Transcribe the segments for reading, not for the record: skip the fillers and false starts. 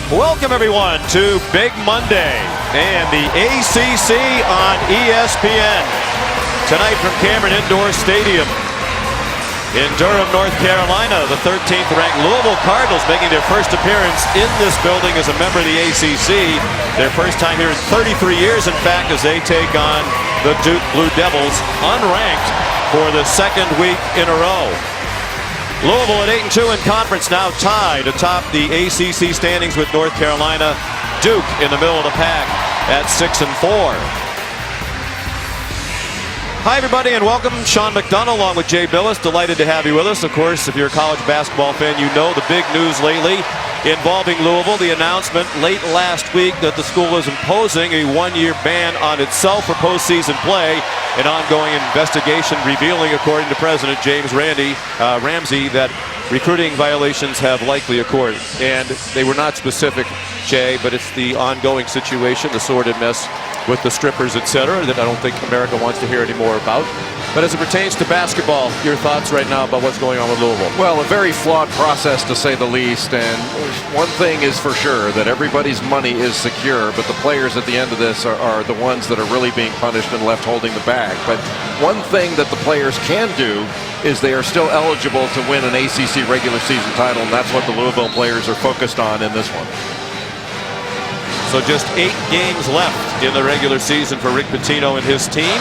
Welcome everyone to Big Monday and the ACC on ESPN. Tonight from Cameron Indoor Stadium in Durham, North Carolina, the 13th ranked Louisville Cardinals making their first appearance in this building as a member of the ACC. Their first time here in 33 years, in fact, as they take on the Duke Blue Devils, unranked for the second week in a row. Louisville at 8-2 in conference, now tied atop the ACC standings with North Carolina. Duke in the middle of the pack at 6-4. Hi everybody and welcome. Sean McDonough along with Jay Billis. Delighted to have you with us. Of course, if you're a college basketball fan, you know the big news lately involving Louisville. The announcement late last week that the school is imposing a one-year ban on itself for postseason play. An ongoing investigation revealing, according to President James Ramsey, that recruiting violations have likely occurred. And they were not specific, Jay, but it's the ongoing situation, the sordid mess with the strippers, etc., that I don't think America wants to hear any more about. But as it pertains to basketball, your thoughts right now about what's going on with Louisville? Well, a very flawed process, to say the least. And one thing is for sure, that everybody's money is secure, but the players at the end of this are the ones that are really being punished and left holding the bag. But one thing that the players can do is they are still eligible to win an ACC regular season title, and that's what the Louisville players are focused on in this one. So just 8 games left in the regular season for Rick Pitino and his team.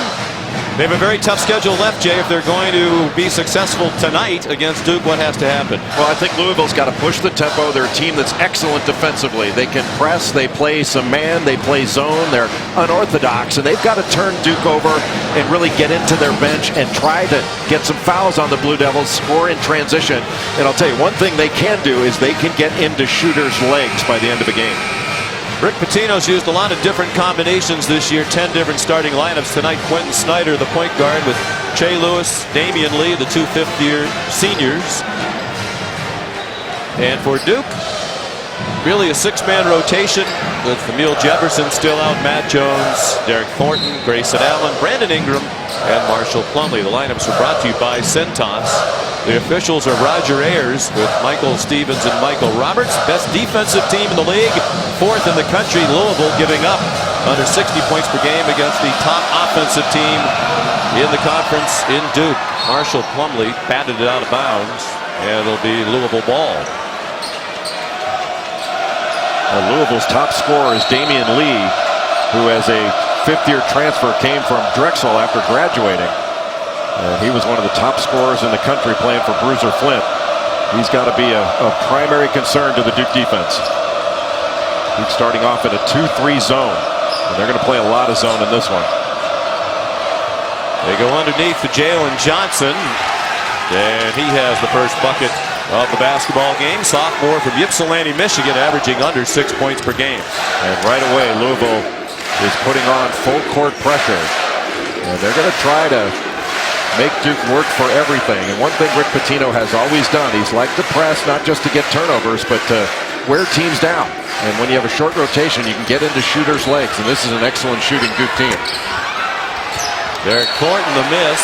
They have a very tough schedule left, Jay. If they're going to be successful tonight against Duke, what has to happen? Well, I think Louisville's got to push the tempo. They're a team that's excellent defensively. They can press, they play some man, they play zone, they're unorthodox, and they've got to turn Duke over and really get into their bench and try to get some fouls on the Blue Devils, score in transition. And I'll tell you, one thing they can do is they can get into shooters' legs by the end of the game. Rick Pitino's used a lot of different combinations this year, 10 different starting lineups. Tonight, Quentin Snyder, the point guard, with Shea Lewis, Damian Lee, the 2 fifth-year seniors. And for Duke, really a 6-man rotation with Emile Jefferson still out, Matt Jones, Derek Thornton, Grayson Allen, Brandon Ingram, and Marshall Plumlee. The lineups are brought to you by Centos. The officials are Roger Ayers with Michael Stevens and Michael Roberts. Best defensive team in the league, 4th in the country. Louisville giving up under 60 points per game against the top offensive team in the conference in Duke. Marshall Plumlee batted it out of bounds, and it'll be Louisville ball. Well, Louisville's top scorer is Damian Lee, who as a 5th-year transfer came from Drexel after graduating. He was one of the top scorers in the country playing for Bruiser Flint. He's got to be a primary concern to the Duke defense. Duke starting off in a 2-3 zone, and they're going to play a lot of zone in this one. They go underneath to Jalen Johnson, and he has the first bucket of the basketball game. Sophomore from Ypsilanti, Michigan, averaging under 6 points per game. And right away, Louisville is putting on full court pressure, and they're going to try to make Duke work for everything. And one thing Rick Pitino has always done, he's liked to press, not just to get turnovers, but to wear teams down. And when you have a short rotation, you can get into shooters' legs, and this is an excellent shooting Duke team. Derek Thornton, the miss,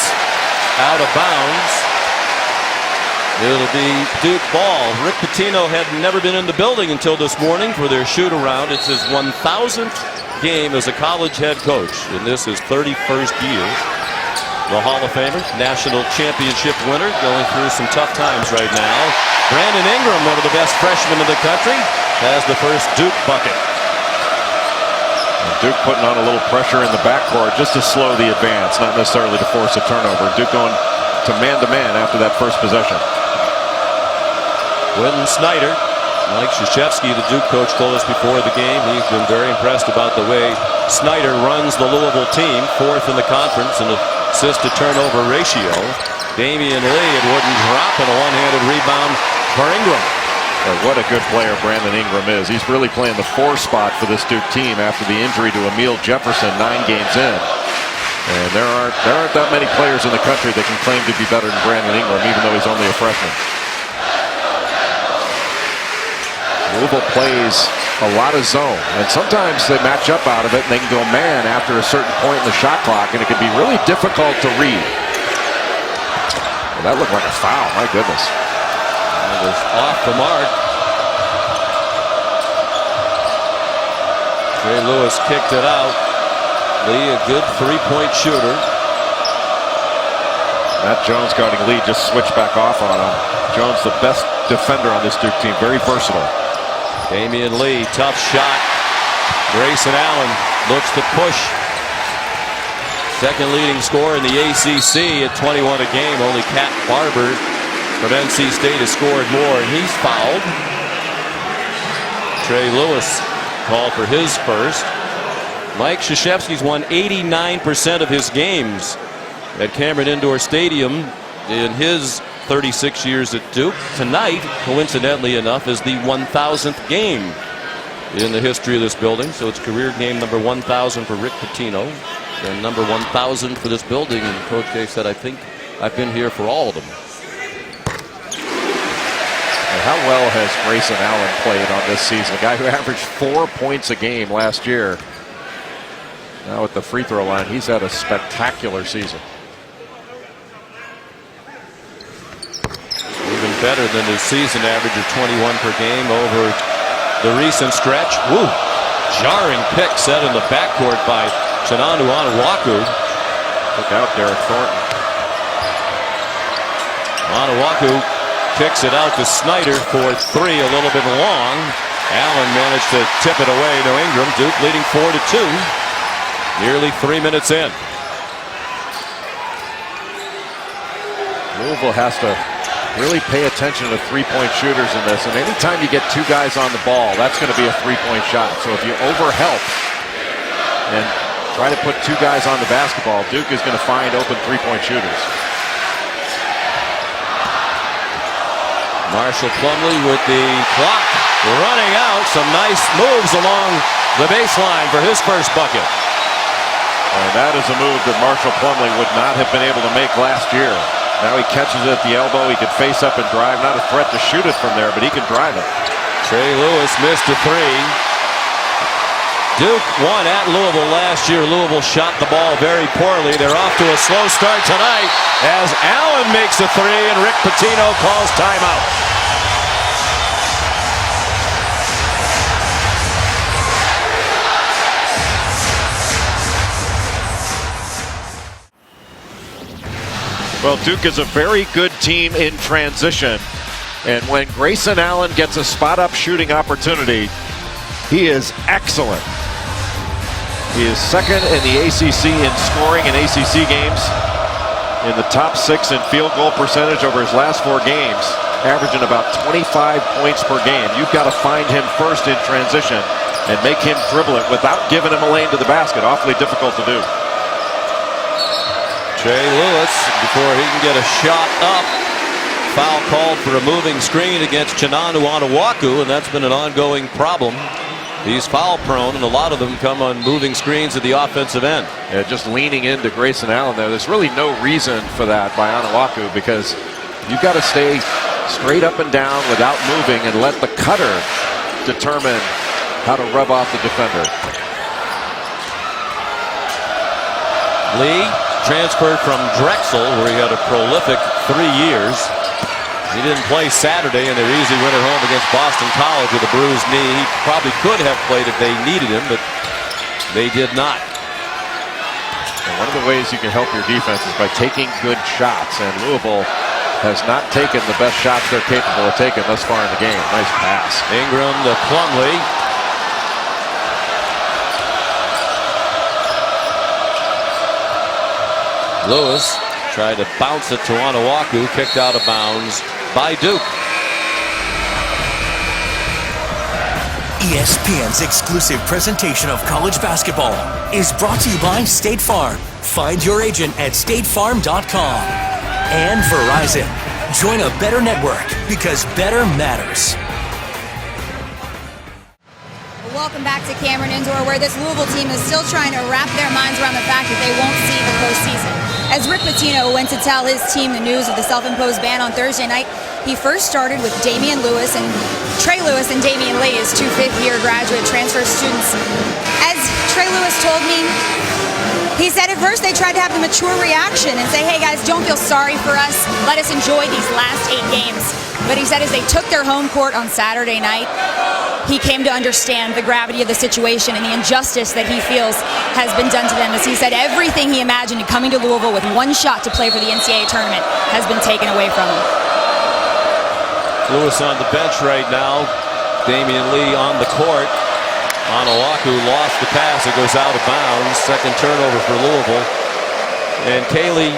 out of bounds. It'll be Duke ball. Rick Pitino had never been in the building until this morning for their shoot-around. It's his 1,000th game as a college head coach, and this is 31st year. The Hall of Famer, national championship winner, going through some tough times right now. Brandon Ingram, one of the best freshmen in the country, has the first Duke bucket. And Duke putting on a little pressure in the backcourt just to slow the advance, not necessarily to force a turnover. Duke going to man after that first possession. Quentin Snyder, Mike Krzyzewski, the Duke coach, told us before the game he's been very impressed about the way Snyder runs the Louisville team, 4th in the conference in assist-to-turnover ratio. Damian Lee, it wouldn't drop, and a one-handed rebound for Ingram. What a good player Brandon Ingram is. He's really playing the 4 spot for this Duke team after the injury to Emile Jefferson 9 games in. And there aren't that many players in the country that can claim to be better than Brandon Ingram, even though he's only a freshman. Louisville plays a lot of zone, and sometimes they match up out of it and they can go man after a certain point in the shot clock, and it can be really difficult to read. Well, that looked like a foul, my goodness. It was off the mark. Trey Lewis kicked it out. Lee, a good three-point shooter. Matt Jones guarding Lee just switched back off on him. Jones, the best defender on this Duke team, very versatile. Damian Lee, tough shot. Grayson Allen looks to push. Second leading scorer in the ACC at 21 a game. Only Cat Barber from NC State has scored more, and he's fouled. Trey Lewis called for his first. Mike Krzyzewski's won 89% of his games at Cameron Indoor Stadium in his 36 years at Duke. Tonight, coincidentally enough, is the 1,000th game in the history of this building. So it's career game number 1,000 for Rick Pitino and number 1,000 for this building. And Coach K said, I think I've been here for all of them. And how well has Grayson Allen played on this season? A guy who averaged 4 points a game last year. Now at the free throw line, he's had a spectacular season. Even better than his season average of 21 per game over the recent stretch. Woo! Jarring pick set in the backcourt by Chinanu Onuaku. Look out, Derek Thornton. Onuaku kicks it out to Snyder for three, a little bit long. Allen managed to tip it away to Ingram. Duke leading 4-2. Nearly 3 minutes in. Louisville has to really pay attention to three-point shooters in this. And anytime you get two guys on the ball, that's going to be a three-point shot. So if you overhelp and try to put two guys on the basketball, Duke is going to find open three-point shooters. Marshall Plumlee with the clock running out. Some nice moves along the baseline for his first bucket. And that is a move that Marshall Plumlee would not have been able to make last year. Now he catches it at the elbow. He could face up and drive. Not a threat to shoot it from there, but he can drive it. Trey Lewis missed a three. Duke won at Louisville last year. Louisville shot the ball very poorly. They're off to a slow start tonight as Allen makes a three and Rick Pitino calls timeout. Well, Duke is a very good team in transition. And when Grayson Allen gets a spot-up shooting opportunity, he is excellent. He is second in the ACC in scoring in ACC games, in the top 6 in field goal percentage over his last 4 games, averaging about 25 points per game. You've got to find him first in transition and make him dribble it without giving him a lane to the basket. Awfully difficult to do. Trey Lewis, before he can get a shot up, foul called for a moving screen against Chinanu Onuaku, and that's been an ongoing problem. He's foul prone, and a lot of them come on moving screens at the offensive end. Yeah, just leaning into Grayson Allen there. There's really no reason for that by Onuaku, because you've got to stay straight up and down without moving and let the cutter determine how to rub off the defender. Lee transferred from Drexel, where he had a prolific 3 years. He didn't play Saturday in their easy win at home against Boston College with a bruised knee. He probably could have played if they needed him, but they did not. And one of the ways you can help your defense is by taking good shots, and Louisville has not taken the best shots they're capable of taking thus far in the game. Nice pass. Ingram to Plumlee. Lewis tried to bounce it to Onuaku, kicked out of bounds by Duke. ESPN's exclusive presentation of college basketball is brought to you by State Farm. Find your agent at statefarm.com. And Verizon. Join a better network because better matters. Welcome back to Cameron Indoor, where this Louisville team is still trying to wrap their minds around the fact that they won't see the postseason. As Rick Pitino went to tell his team the news of the self-imposed ban on Thursday night, he first started with Trey Lewis and Damian Lee, his 2 fifth-year graduate transfer students. As Trey Lewis told me, he said at first they tried to have the mature reaction and say, hey guys, don't feel sorry for us. Let us enjoy these last 8 games. But he said as they took their home court on Saturday night, he came to understand the gravity of the situation and the injustice that he feels has been done to them. As he said, everything he imagined coming to Louisville with one shot to play for the NCAA tournament has been taken away from him. Lewis on the bench right now. Damian Lee on the court. Onuaku lost the pass. It goes out of bounds. Second turnover for Louisville. And Kaylee,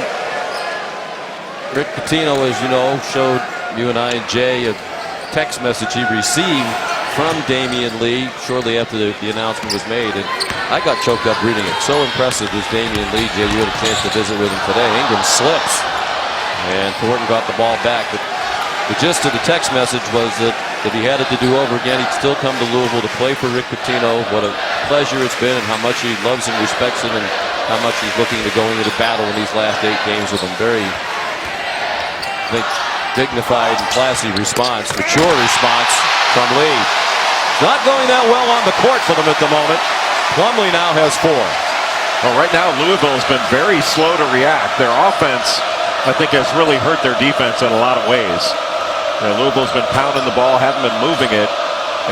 Rick Pitino, as you know, showed you and I and Jay a text message he received from Damian Lee shortly after the announcement was made, and I got choked up reading it. So impressive is Damian Lee. Jay, you had a chance to visit with him today. Ingram slips, and Thornton got the ball back. But the gist of the text message was that if he had it to do over again, he'd still come to Louisville to play for Rick Pitino. What a pleasure it's been, and how much he loves and respects him, and how much he's looking to go into the battle in these last 8 games with him. Very, I think, dignified and classy response, mature response from Lee. Not going that well on the court for them at the moment. Plumlee now has 4. Well, right now Louisville has been very slow to react. Their offense, I think, has really hurt their defense in a lot of ways. Louisville's been pounding the ball, haven't been moving it,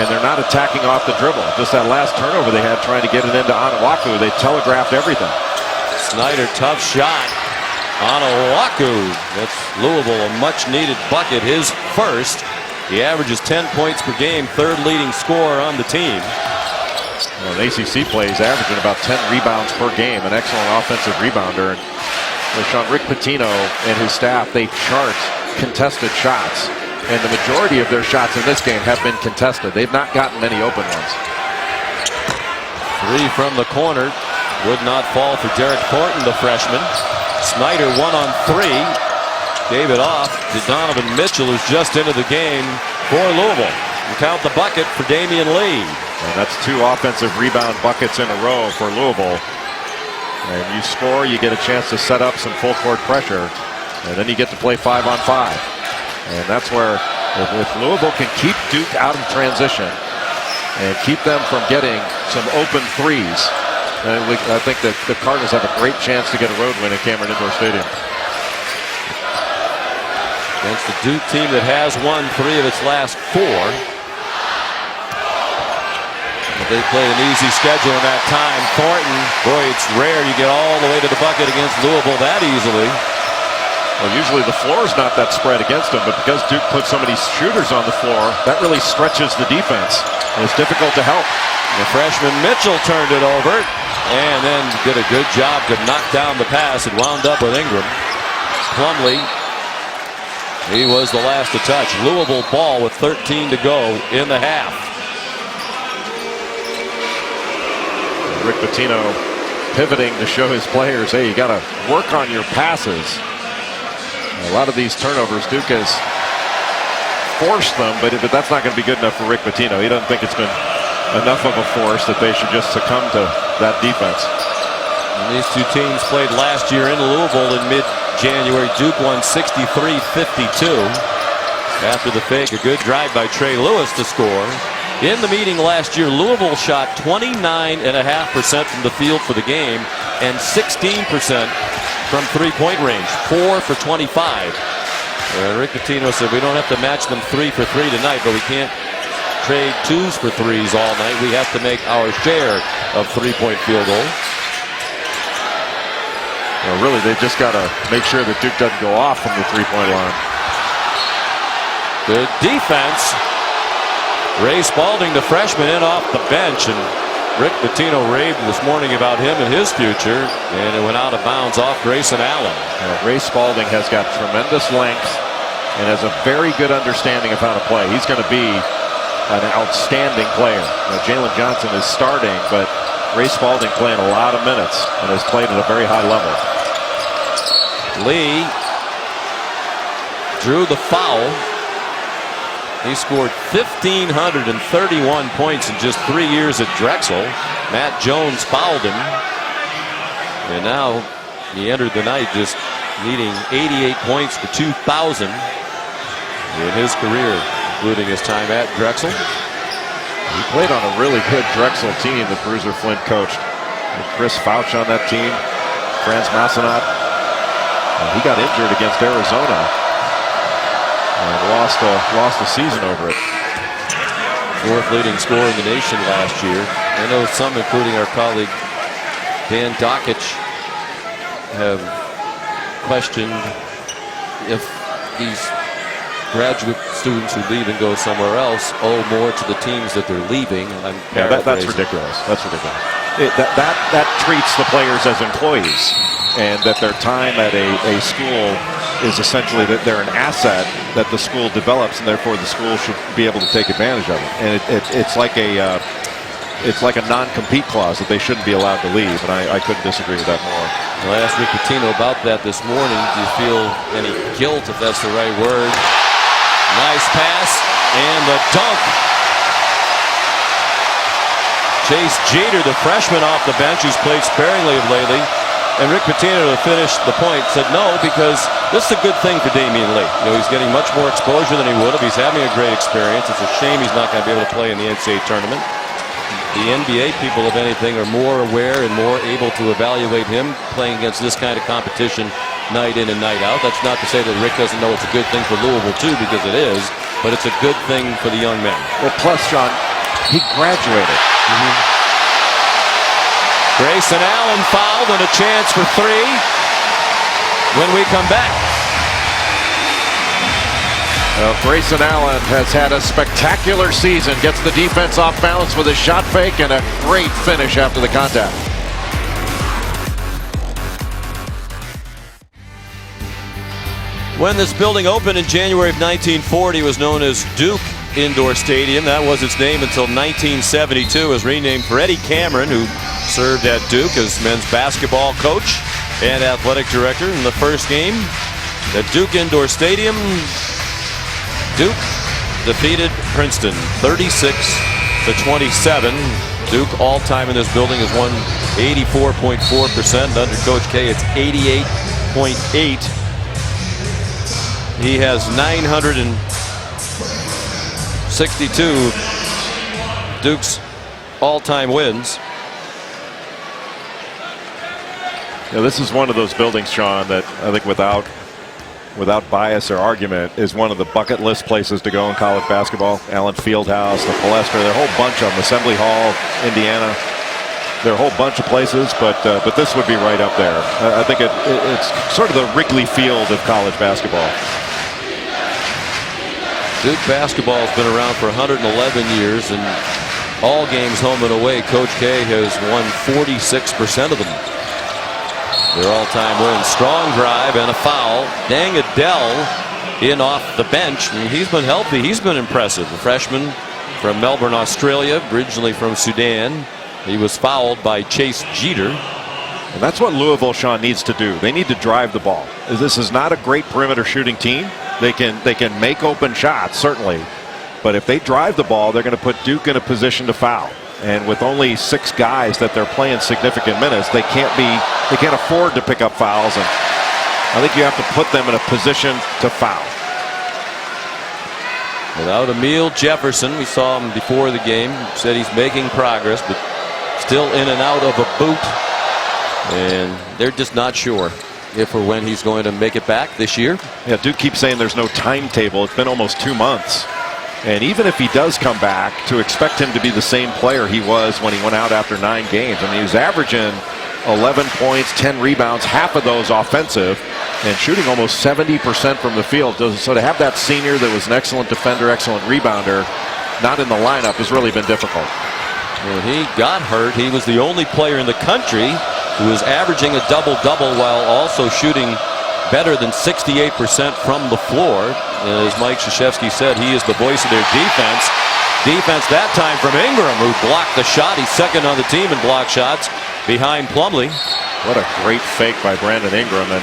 and they're not attacking off the dribble. Just that last turnover they had trying to get it into Onuaku, they telegraphed everything. Snyder, tough shot. Onuaku, that's Louisville, a much-needed bucket, his first. He averages 10 points per game, 3rd leading scorer on the team. Well, in ACC play, he's averaging about 10 rebounds per game, an excellent offensive rebounder. And Sean, Rick Pitino and his staff, they chart contested shots, and the majority of their shots in this game have been contested. They've not gotten many open ones. 3 from the corner, would not fall for Derek Thornton, the freshman. Snyder 1 on 3. Gave it off to Donovan Mitchell, who's just into the game for Louisville. And count the bucket for Damian Lee. And that's 2 offensive rebound buckets in a row for Louisville. And you score, you get a chance to set up some full court pressure, and then you get to play 5 on 5. And that's where, if Louisville can keep Duke out of transition and keep them from getting some open threes, I think that the Cardinals have a great chance to get a road win at Cameron Indoor Stadium. Against the Duke team that has won 3 of its last 4. But they played an easy schedule in that time. Thornton, boy, it's rare you get all the way to the bucket against Louisville that easily. Well, usually the floor is not that spread against them, but because Duke put so many shooters on the floor, that really stretches the defense. And it's difficult to help. The freshman Mitchell turned it over and then did a good job to knock down the pass. It wound up with Ingram. Plumlee, he was the last to touch. Louisville ball with 13 to go in the half. Rick Pitino pivoting to show his players, hey, you got to work on your passes. A lot of these turnovers, Duke has forced them, but that's not going to be good enough for Rick Pitino. He doesn't think it's been enough of a force that they should just succumb to that defense. And these 2 teams played last year in Louisville in mid-January. Duke won 63-52. After the fake, a good drive by Trey Lewis to score. In the meeting last year, Louisville shot 29.5% from the field for the game and 16% from three-point range, 4 for 25. Rick Pitino said we don't have to match them 3 for 3 tonight, but we can't trade 2s for 3s all night. We have to make our share of 3-point field goals. Well, really, they've just got to make sure that Duke doesn't go off from the 3-point line. Good defense. Ray Spalding, the freshman, in off the bench, and Rick Pitino raved this morning about him and his future, and it went out of bounds off Grayson Allen. Ray Spalding has got tremendous length and has a very good understanding of how to play. He's going to be an outstanding player. Jalen Johnson is starting, but Ray Spalding playing a lot of minutes and has played at a very high level. Lee drew the foul. He scored 1,531 points in just 3 years at Drexel. Matt Jones fouled him. And now he entered the night just needing 88 points for 2,000 in his career, including his time at Drexel. He played on a really good Drexel team that Bruiser Flint coached. With Chris Fouch on that team, Franz Massenat. He got injured against Arizona and lost a season over it. 4th leading scorer in the nation last year. I know some, including our colleague Dan Dockich, have questioned if these graduate students who leave and go somewhere else owe more to the teams that they're leaving. Yeah, that's ridiculous. That's ridiculous. That treats the players as employees, and that their time at a school is essentially that they're an asset that the school develops, and therefore the school should be able to take advantage of it. And it's like a non-compete clause that they shouldn't be allowed to leave, and I couldn't disagree with that more. Well, I asked Rick Pitino about that this morning. Do you feel any guilt, if that's the right word? Nice pass and the dunk. Chase Jeter, the freshman off the bench, who's played sparingly of lately. And Rick Pitino, to finish the point, said no, because this is a good thing for Damian Lee. You know, he's getting much more exposure than he would if he's having a great experience. It's a shame he's not going to be able to play in the NCAA tournament. The NBA people, if anything, are more aware and more able to evaluate him playing against this kind of competition night in and night out. That's not to say that Rick doesn't know it's a good thing for Louisville, too, because it is. But it's a good thing for the young men. Well, plus, John, he graduated. Grayson Allen fouled, and a chance for 3 when we come back. Well, Grayson Allen has had a spectacular season. Gets the defense off balance with a shot fake and a great finish after the contact. When this building opened in January of 1940, it was known as Duke Indoor Stadium. That was its name until 1972. It was renamed for Eddie Cameron, who served at Duke as men's basketball coach and athletic director. In the first game at Duke Indoor Stadium, Duke defeated Princeton 36-27. Duke all-time in this building has won 84.4%. Under Coach K, it's 88.8%. He has 962 Duke's all-time wins. Yeah, this is one of those buildings, Sean, that I think without bias or argument is one of the bucket list places to go in college basketball. Allen Fieldhouse, the Palestra, there are a whole bunch of them. Assembly Hall, Indiana. There are a whole bunch of places, but this would be right up there. I think it's sort of the Wrigley Field of college basketball. Duke basketball has been around for 111 years, and all games home and away, Coach K has won 46% of them. Their all-time wins. Strong drive and a foul. Dang Adele in off the bench, and he's been healthy. He's been impressive. A freshman from Melbourne, Australia, originally from Sudan. He was fouled by Chase Jeter. And that's what Louisville, Sean, needs to do. They need to drive the ball. This is not a great perimeter shooting team. They can make open shots, certainly. But if they drive the ball, they're going to put Duke in a position to foul. And with only 6 guys that they're playing significant minutes, they can't afford to pick up fouls. And I think you have to put them in a position to foul. Without Emile Jefferson, we saw him before the game. Said he's making progress, but still in and out of a boot. And they're just not sure if or when he's going to make it back this year. Yeah, Duke keeps saying there's no timetable. It's been almost 2 months. And even if he does come back, to expect him to be the same player he was when he went out after 9 games. I mean, he was averaging 11 points, 10 rebounds, half of those offensive, and shooting almost 70% from the field. So to have that senior that was an excellent defender, excellent rebounder, not in the lineup has really been difficult. When he got hurt, he was the only player in the country who was averaging a double-double while also shooting better than 68% from the floor. As Mike Krzyzewski said, he is the voice of their defense. Defense that time from Ingram, who blocked the shot. He's second on the team in block shots behind Plumlee. What a great fake by Brandon Ingram. And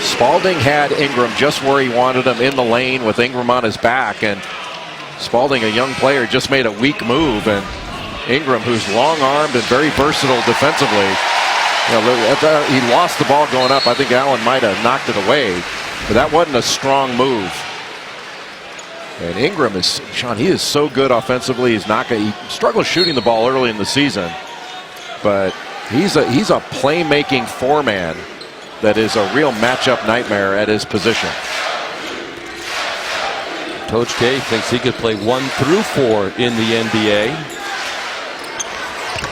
Spalding had Ingram just where he wanted him, in the lane with Ingram on his back. And Spalding, a young player, just made a weak move. And Ingram, who's long-armed and very versatile defensively, you know, he lost the ball going up. I think Allen might have knocked it away, but that wasn't a strong move. And Ingram is, Sean, he is so good offensively. He struggles shooting the ball early in the season, but he's a playmaking 4-man that is a real matchup nightmare at his position. Coach K thinks he could play 1 through 4 in the NBA.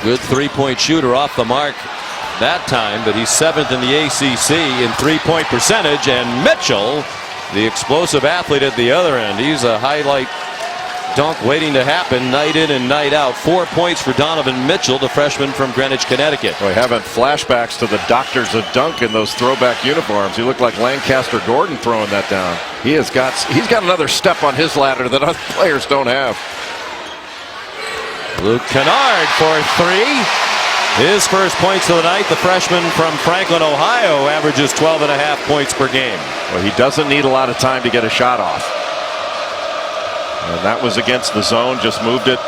Good three-point shooter off the mark that time, but he's 7th in the ACC in three-point percentage. And Mitchell, the explosive athlete at the other end, he's a highlight dunk waiting to happen night in and night out. 4 points for Donovan Mitchell, the freshman from Greenwich, Connecticut. We're having flashbacks to the doctors of dunk in those throwback uniforms. He looked like Lancaster Gordon throwing that down. He's got another step on his ladder that other players don't have. Luke Kennard for 3. His first points of the night. The freshman from Franklin, Ohio, averages 12.5 points per game. Well, he doesn't need a lot of time to get a shot off. And that was against the zone. Just moved it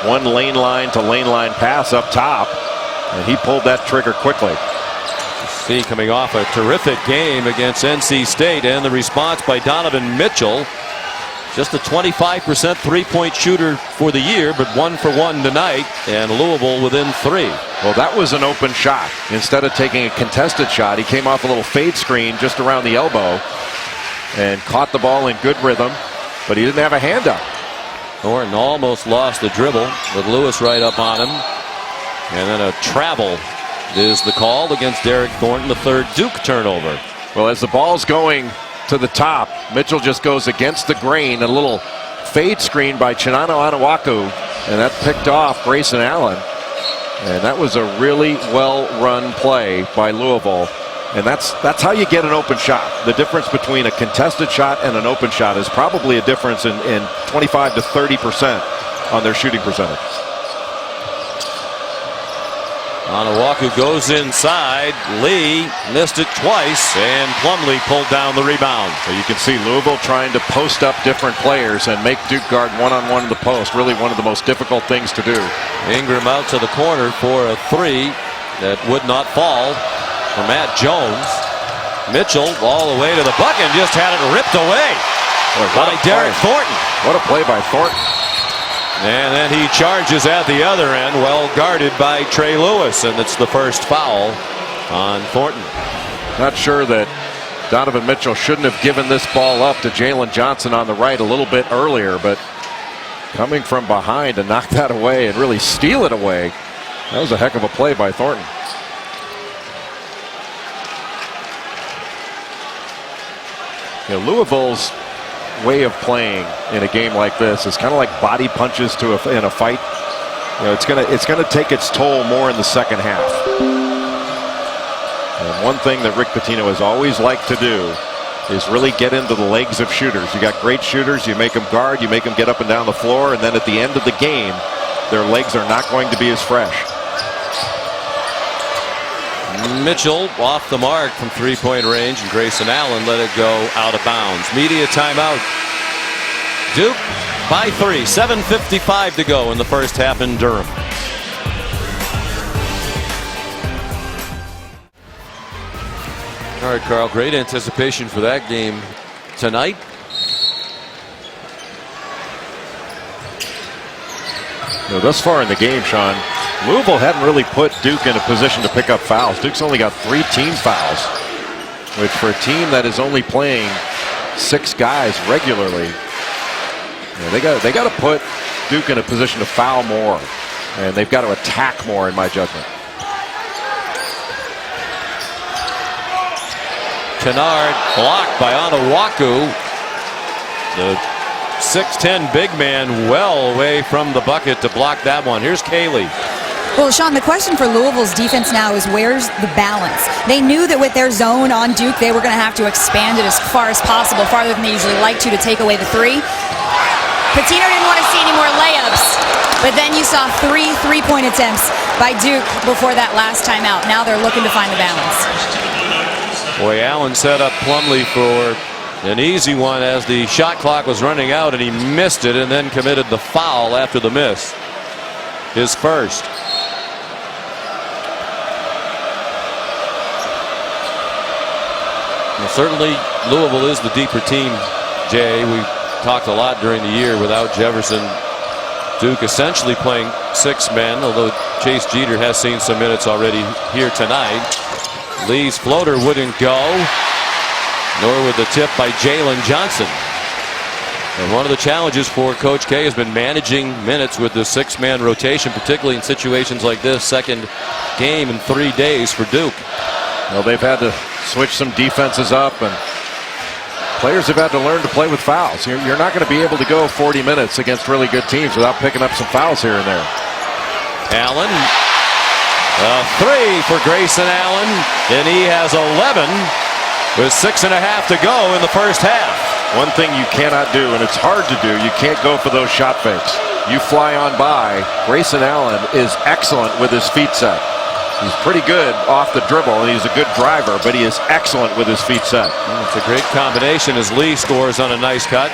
one lane line to lane line pass up top. And he pulled that trigger quickly. See, coming off a terrific game against NC State, and the response by Donovan Mitchell. Just a 25% three-point shooter for the year, but 1 for 1 tonight, and Louisville within 3. Well, that was an open shot. Instead of taking a contested shot, he came off a little fade screen just around the elbow and caught the ball in good rhythm, but he didn't have a hand up. Thornton almost lost the dribble with Lewis right up on him. And then a travel is the call against Derek Thornton, the third Duke turnover. Well, as the ball's going to the top, Mitchell just goes against the grain. A little fade screen by Chinano Anawaku, and that picked off Grayson Allen. And that was a really well-run play by Louisville. And that's how you get an open shot. The difference between a contested shot and an open shot is probably a difference in 25 to 30% on their shooting percentage. Anawaku goes inside. Lee missed it twice, and Plumlee pulled down the rebound. So you can see Louisville trying to post up different players and make Duke guard one-on-one in the post. Really one of the most difficult things to do. Ingram out to the corner for a 3 that would not fall for Matt Jones. Mitchell all the way to the bucket and just had it ripped away by Derek Thornton. What a play by Thornton. And then he charges at the other end, well guarded by Trey Lewis, and it's the first foul on Thornton. Not sure that Donovan Mitchell shouldn't have given this ball up to Jalen Johnson on the right a little bit earlier, but coming from behind to knock that away and really steal it away, that was a heck of a play by Thornton. You know, Louisville's way of playing in a game like this is kind of like body punches in a fight. You know, it's gonna take its toll more in the second half. And one thing that Rick Pitino has always liked to do is really get into the legs of shooters. You got great shooters, you make them guard, you make them get up and down the floor, and then at the end of the game, their legs are not going to be as fresh. Mitchell off the mark from three-point range, and Grayson Allen let it go out of bounds. Media timeout. Duke by 3. 7:55 to go in the first half in Durham. All right, Carl, great anticipation for that game tonight. You know, thus far in the game, Sean, Louisville hadn't really put Duke in a position to pick up fouls. Duke's only got 3 team fouls, which for a team that is only playing 6 guys regularly, you know, they got to put Duke in a position to foul more, and they've got to attack more, in my judgment. Kennard blocked by Anawaku. The 6'10" big man well away from the bucket to block that one. Here's Cayley. Well, Sean, the question for Louisville's defense now is where's the balance? They knew that with their zone on Duke, they were going to have to expand it as far as possible, farther than they usually like to take away the 3. Pitino didn't want to see any more layups, but then you saw 3 three-point attempts by Duke before that last timeout. Now they're looking to find the balance. Boy, Allen set up Plumlee for an easy one as the shot clock was running out, and he missed it and then committed the foul after the miss. His first. Well, certainly Louisville is the deeper team, Jay. We talked a lot during the year without Jefferson. Duke essentially playing 6 men, although Chase Jeter has seen some minutes already here tonight. Lee's floater wouldn't go, nor would the tip by Jalen Johnson. And one of the challenges for Coach K has been managing minutes with the 6-man rotation, particularly in situations like this. Second game in 3 days for Duke. Well, they've had to switch some defenses up, and players have had to learn to play with fouls. You're not going to be able to go 40 minutes against really good teams without picking up some fouls here and there. Allen. A 3 for Grayson Allen, and he has 11 with 6.5 to go in the first half. One thing you cannot do, and it's hard to do, you can't go for those shot fakes. You fly on by. Grayson Allen is excellent with his feet set. He's pretty good off the dribble, and he's a good driver, but he is excellent with his feet set. It's a great combination as Lee scores on a nice cut.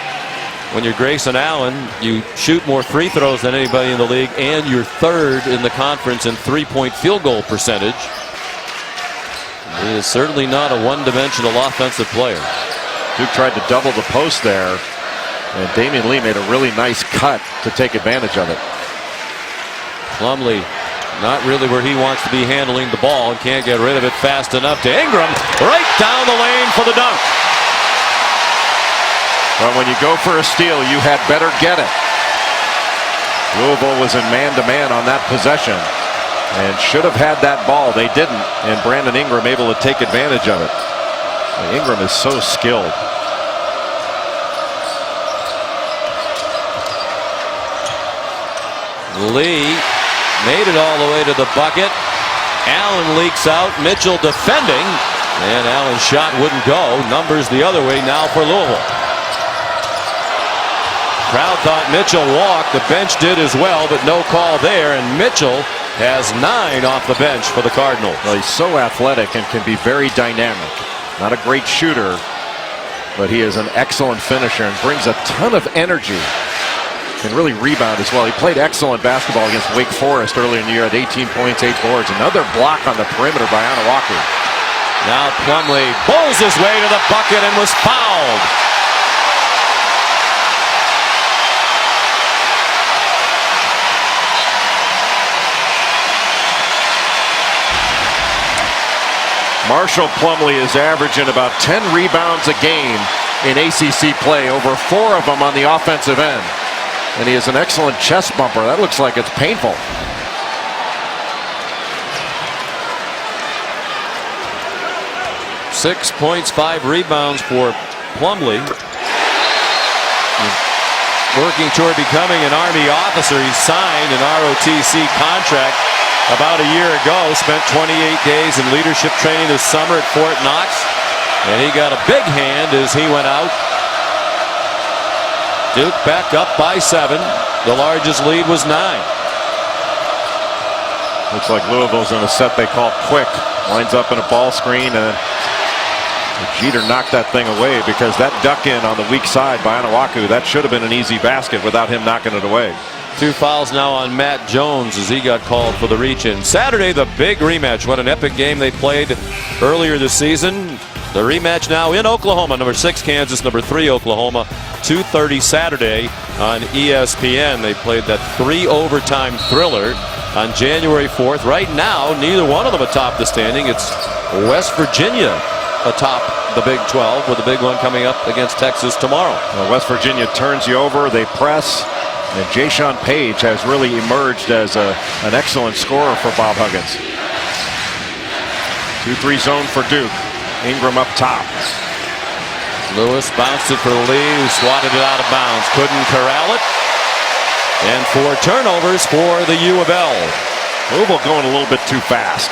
When you're Grayson Allen, you shoot more free throws than anybody in the league, and you're third in the conference in three-point field goal percentage. He is certainly not a one-dimensional offensive player. Duke tried to double the post there, and Damian Lee made a really nice cut to take advantage of it. Plumlee not really where he wants to be handling the ball and can't get rid of it fast enough to Ingram. Right down the lane for the dunk. Well, when you go for a steal, you had better get it. Louisville was in man-to-man on that possession and should have had that ball. They didn't, and Brandon Ingram able to take advantage of it. Ingram is so skilled. Lee made it all the way to the bucket. Allen leaks out. Mitchell defending, and Allen's shot wouldn't go. Numbers the other way now for Louisville. Crowd thought Mitchell walked. The bench did as well, but no call there, and Mitchell has 9 off the bench for the Cardinals. Well, he's so athletic and can be very dynamic. Not a great shooter, but he is an excellent finisher and brings a ton of energy. Can really rebound as well. He played excellent basketball against Wake Forest earlier in the year at 18 points, 8 boards. Another block on the perimeter by Anawaku. Now Plumlee bowls his way to the bucket and was fouled. Marshall Plumlee is averaging about 10 rebounds a game in ACC play, over 4 of them on the offensive end. And he has an excellent chest bumper. That looks like it's painful. 6 points, 5 rebounds for Plumlee. Working toward becoming an Army officer. He signed an ROTC contract about a year ago. Spent 28 days in leadership training this summer at Fort Knox, and he got a big hand as he went out. Duke back up by 7. The largest lead was 9. Looks like Louisville's in a set they call quick. Lines up in a ball screen, and Jeter knocked that thing away because that duck in on the weak side by Anawaku, that should have been an easy basket without him knocking it away. 2 fouls now on Matt Jones as he got called for the reach-in. Saturday, the big rematch. What an epic game they played earlier this season. The rematch now in Oklahoma. Number 6 Kansas, number 3 Oklahoma. 2:30 Saturday on ESPN. They played that 3-overtime thriller on January 4th. Right now, neither one of them atop the standing. It's West Virginia atop the Big 12 with a big one coming up against Texas tomorrow. Well, West Virginia turns you over. They press. And Jayshawn Page has really emerged as an excellent scorer for Bob Huggins. 2-3 zone for Duke. Ingram up top. Lewis bounced it for Lee, who swatted it out of bounds. Couldn't corral it. And 4 turnovers for the U of L. Louisville going a little bit too fast.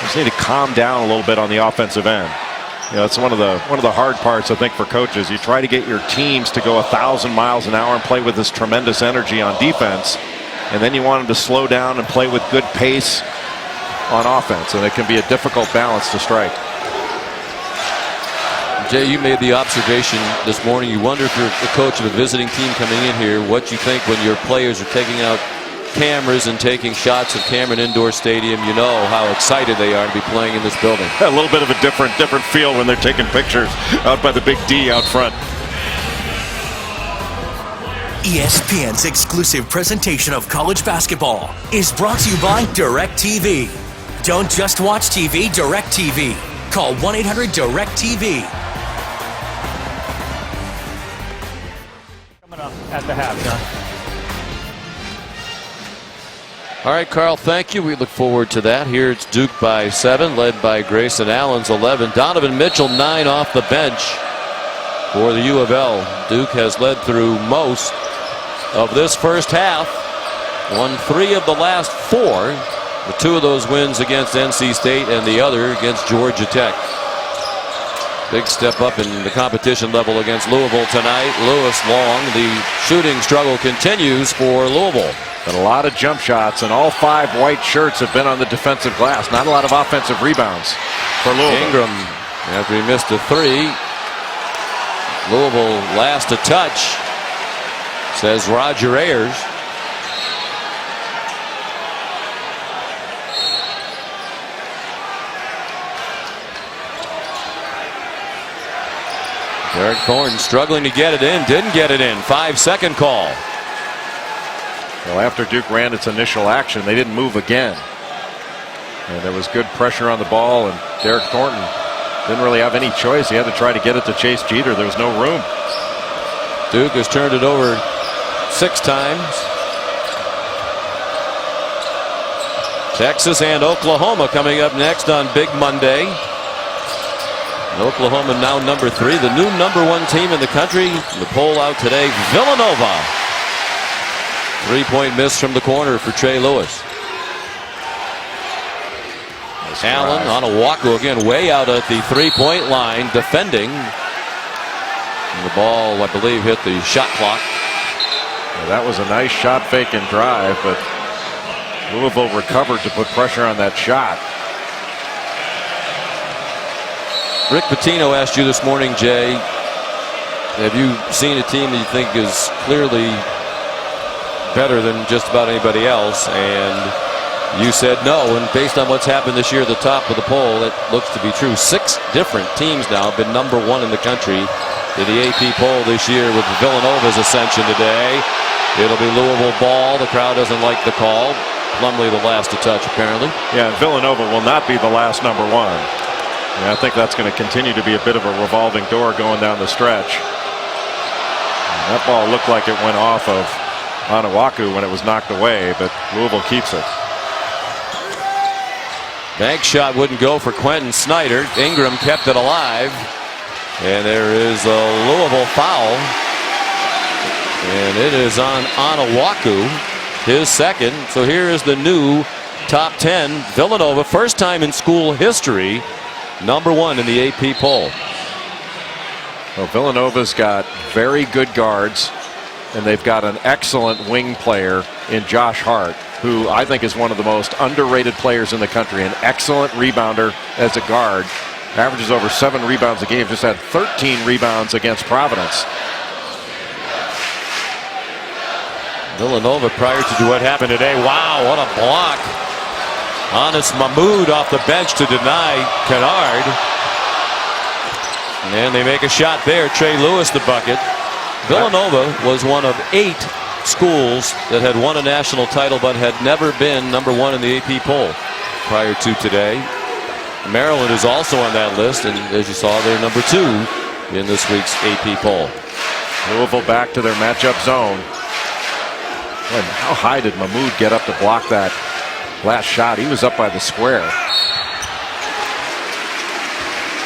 Just need to calm down a little bit on the offensive end. You know, it's one of the hard parts, I think, for coaches. You try to get your teams to go 1,000 miles an hour and play with this tremendous energy on defense, and then you want them to slow down and play with good pace on offense, and it can be a difficult balance to strike. Jay, you made the observation this morning. You wonder if you're the coach of a visiting team coming in here, what you think when your players are taking out cameras and taking shots of Cameron Indoor Stadium. You know how excited they are to be playing in this building. A little bit of a different feel when they're taking pictures out by the big D out front. ESPN's exclusive presentation of college basketball is brought to you by DirecTV. Don't just watch TV, DirecTV. Call 1-800-DirecTV. at the half. All right, Carl, thank you. We look forward to that. Here it's Duke by 7, led by Grayson Allen's 11. Donovan Mitchell, 9 off the bench for the U of L. Duke has led through most of this first half. Won 3 of the last 4. The 2 of those wins against NC State and the other against Georgia Tech. Big step up in the competition level against Louisville tonight. Lewis long. The shooting struggle continues for Louisville. But a lot of jump shots, and all 5 white shirts have been on the defensive glass. Not a lot of offensive rebounds for Louisville. Ingram, after he missed a 3. Louisville last to touch, says Roger Ayers. Derek Thornton struggling to get it in. Didn't get it in. 5-second call. Well, after Duke ran its initial action, they didn't move again. And there was good pressure on the ball, and Derek Thornton didn't really have any choice. He had to try to get it to Chase Jeter. There was no room. Duke has turned it over 6 times. Texas and Oklahoma coming up next on Big Monday. Oklahoma now number 3, the new number 1 team in the country. The poll out today, Villanova. 3-point miss from the corner for Trey Lewis. Allen on a walk again, way out at the 3-point line, defending. And the ball, I believe, hit the shot clock. Well, that was a nice shot fake and drive, but Louisville recovered to put pressure on that shot. Rick Pitino asked you this morning, Jay, have you seen a team that you think is clearly better than just about anybody else? And you said no, and based on what's happened this year at the top of the poll, it looks to be true. 6 different teams now have been number 1 in the country in the AP poll this year, with Villanova's ascension today. It'll be Louisville ball. The crowd doesn't like the call. Plumlee the last to touch, apparently. Yeah, Villanova will not be the last number 1. And I think that's going to continue to be a bit of a revolving door going down the stretch. And that ball looked like it went off of Onuaku when it was knocked away, but Louisville keeps it. Bank shot wouldn't go for Quentin Snyder. Ingram kept it alive. And there is a Louisville foul. And it is on Onuaku, his second. So here is the new top 10. Villanova, first time in school history, number 1 in the AP poll. Well, Villanova's got very good guards, and they've got an excellent wing player in Josh Hart, who I think is one of the most underrated players in the country. An excellent rebounder as a guard. Averages over 7 rebounds a game. Just had 13 rebounds against Providence. Villanova, prior to what happened today. Wow, what a block. Anas Mahmoud off the bench to deny Kennard. And they make a shot there. Trey Lewis the bucket. Villanova was one of 8 schools that had won a national title but had never been number 1 in the AP poll prior to today. Maryland is also on that list, and as you saw, they're number 2 in this week's AP poll. Louisville back to their matchup zone. And how high did Mahmoud get up to block that last shot? He was up by the square.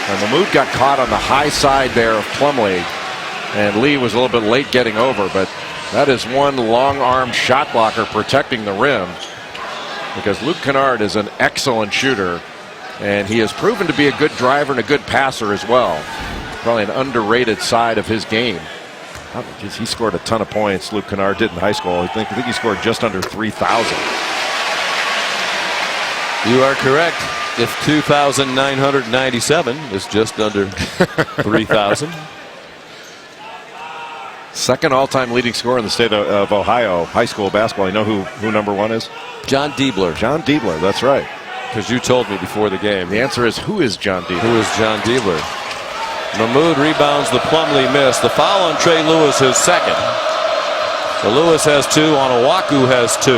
And Mahmoud got caught on the high side there of Plumlee, and Lee was a little bit late getting over, but that is one long-armed shot blocker protecting the rim, because Luke Kennard is an excellent shooter, and he has proven to be a good driver and a good passer as well. Probably an underrated side of his game. He scored a ton of points, Luke Kennard did in high school. I think he scored just under 3,000. You are correct. If 2,997 is just under 3,000. Second all-time leading scorer in the state of Ohio, high school basketball. You know who number 1 is? John Diebler. John Diebler, that's right. Because you told me before the game. The answer is, who is John Diebler? Who is John Diebler? Mahmoud rebounds the Plumlee miss. The foul on Trey Lewis, his second. So Lewis has 2, Onuaku has 2.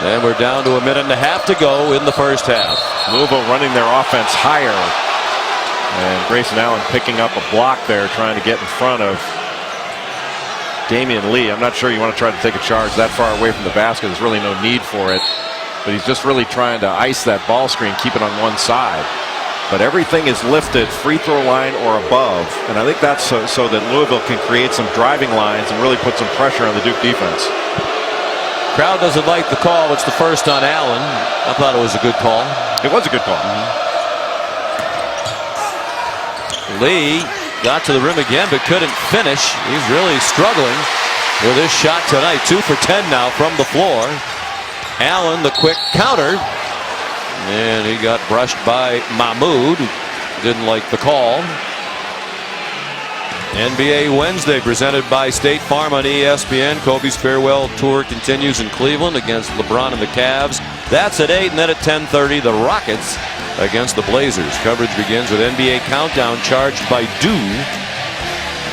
And we're down to a minute and a half to go in the first half. Louisville running their offense higher. And Grayson Allen picking up a block there, trying to get in front of Damian Lee. I'm not sure you want to try to take a charge that far away from the basket. There's really no need for it. But he's just really trying to ice that ball screen, keep it on one side. But everything is lifted free throw line or above. And I think that's so that Louisville can create some driving lines and really put some pressure on the Duke defense. Crowd doesn't like the call. It's the first on Allen. I thought it was a good call. It was a good call. Lee got to the rim again but couldn't finish. He's really struggling with his shot tonight. 2 for 10 now from the floor. Allen, the quick counter. And he got brushed by Mahmoud. Didn't like the call. NBA Wednesday presented by State Farm on ESPN. Kobe's farewell tour continues in Cleveland against LeBron and the Cavs. That's at 8, and then at 10:30 the Rockets against the Blazers. Coverage begins with NBA Countdown charged by Dew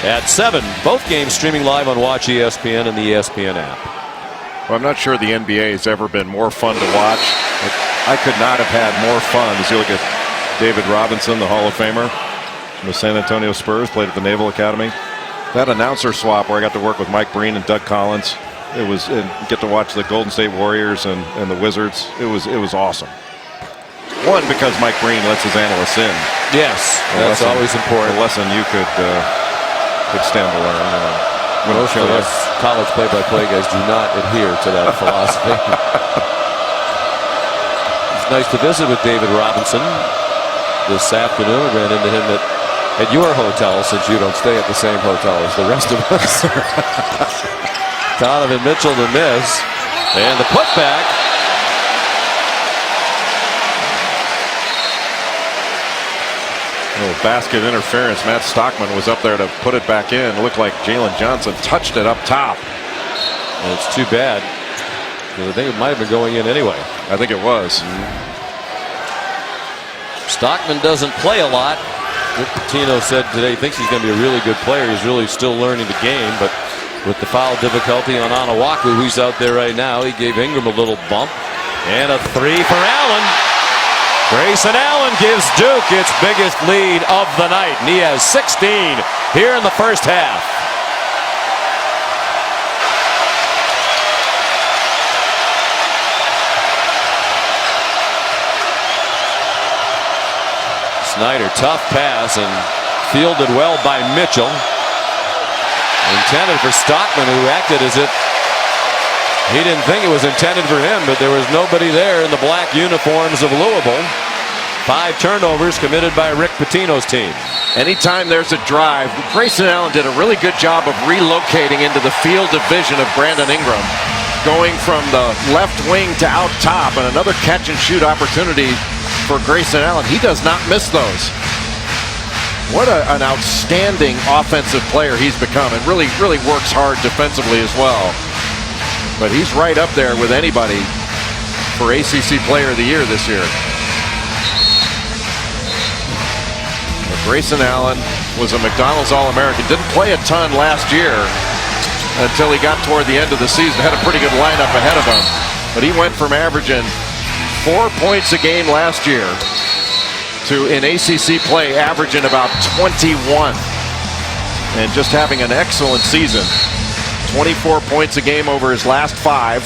at 7. Both games streaming live on Watch ESPN and the ESPN app. Well, I'm not sure the NBA has ever been more fun to watch. I could not have had more fun as you look at David Robinson, the Hall of Famer from the San Antonio Spurs, played at the Naval Academy. That announcer swap where I got to work with Mike Breen and Doug Collins, and get to watch the Golden State Warriors and the Wizards. It was awesome. One, because Mike Breen lets his analysts in. Yes, that's always important. A lesson you could stand to learn. Most of us college play-by-play guys do not adhere to that philosophy. It's nice to visit with David Robinson this afternoon. Ran into him at your hotel, since you don't stay at the same hotel as the rest of us. Donovan Mitchell to miss, and the putback. Basket interference. Matt Stockman was up there to put it back in. It looked like Jalen Johnson touched it up top. And it's too bad, because I think it might have been going in anyway. I think it was. Stockman doesn't play a lot. Rick Pitino said today he thinks he's going to be a really good player. He's really still learning the game, but with the foul difficulty on Onuaku, who's out there right now, he gave Ingram a little bump. And a 3 for Allen. Grayson Allen gives Duke its biggest lead of the night, and he has 16 here in the first half. Snyder, tough pass and fielded well by Mitchell. Intended for Stockman, who acted as if he didn't think it was intended for him, but there was nobody there in the black uniforms of Louisville. 5 turnovers committed by Rick Pitino's team. Anytime there's a drive, Grayson Allen did a really good job of relocating into the field of vision of Brandon Ingram, going from the left wing to out top, and another catch and shoot opportunity for Grayson Allen. He does not miss those. What an outstanding offensive player he's become, and really works hard defensively as well. But he's right up there with anybody for ACC Player of the Year this year. But Grayson Allen was a McDonald's All-American. Didn't play a ton last year until he got toward the end of the season. Had a pretty good lineup ahead of him. But he went from averaging 4 points a game last year to, in ACC play, averaging about 21. And just having an excellent season. 24 points a game over his last 5.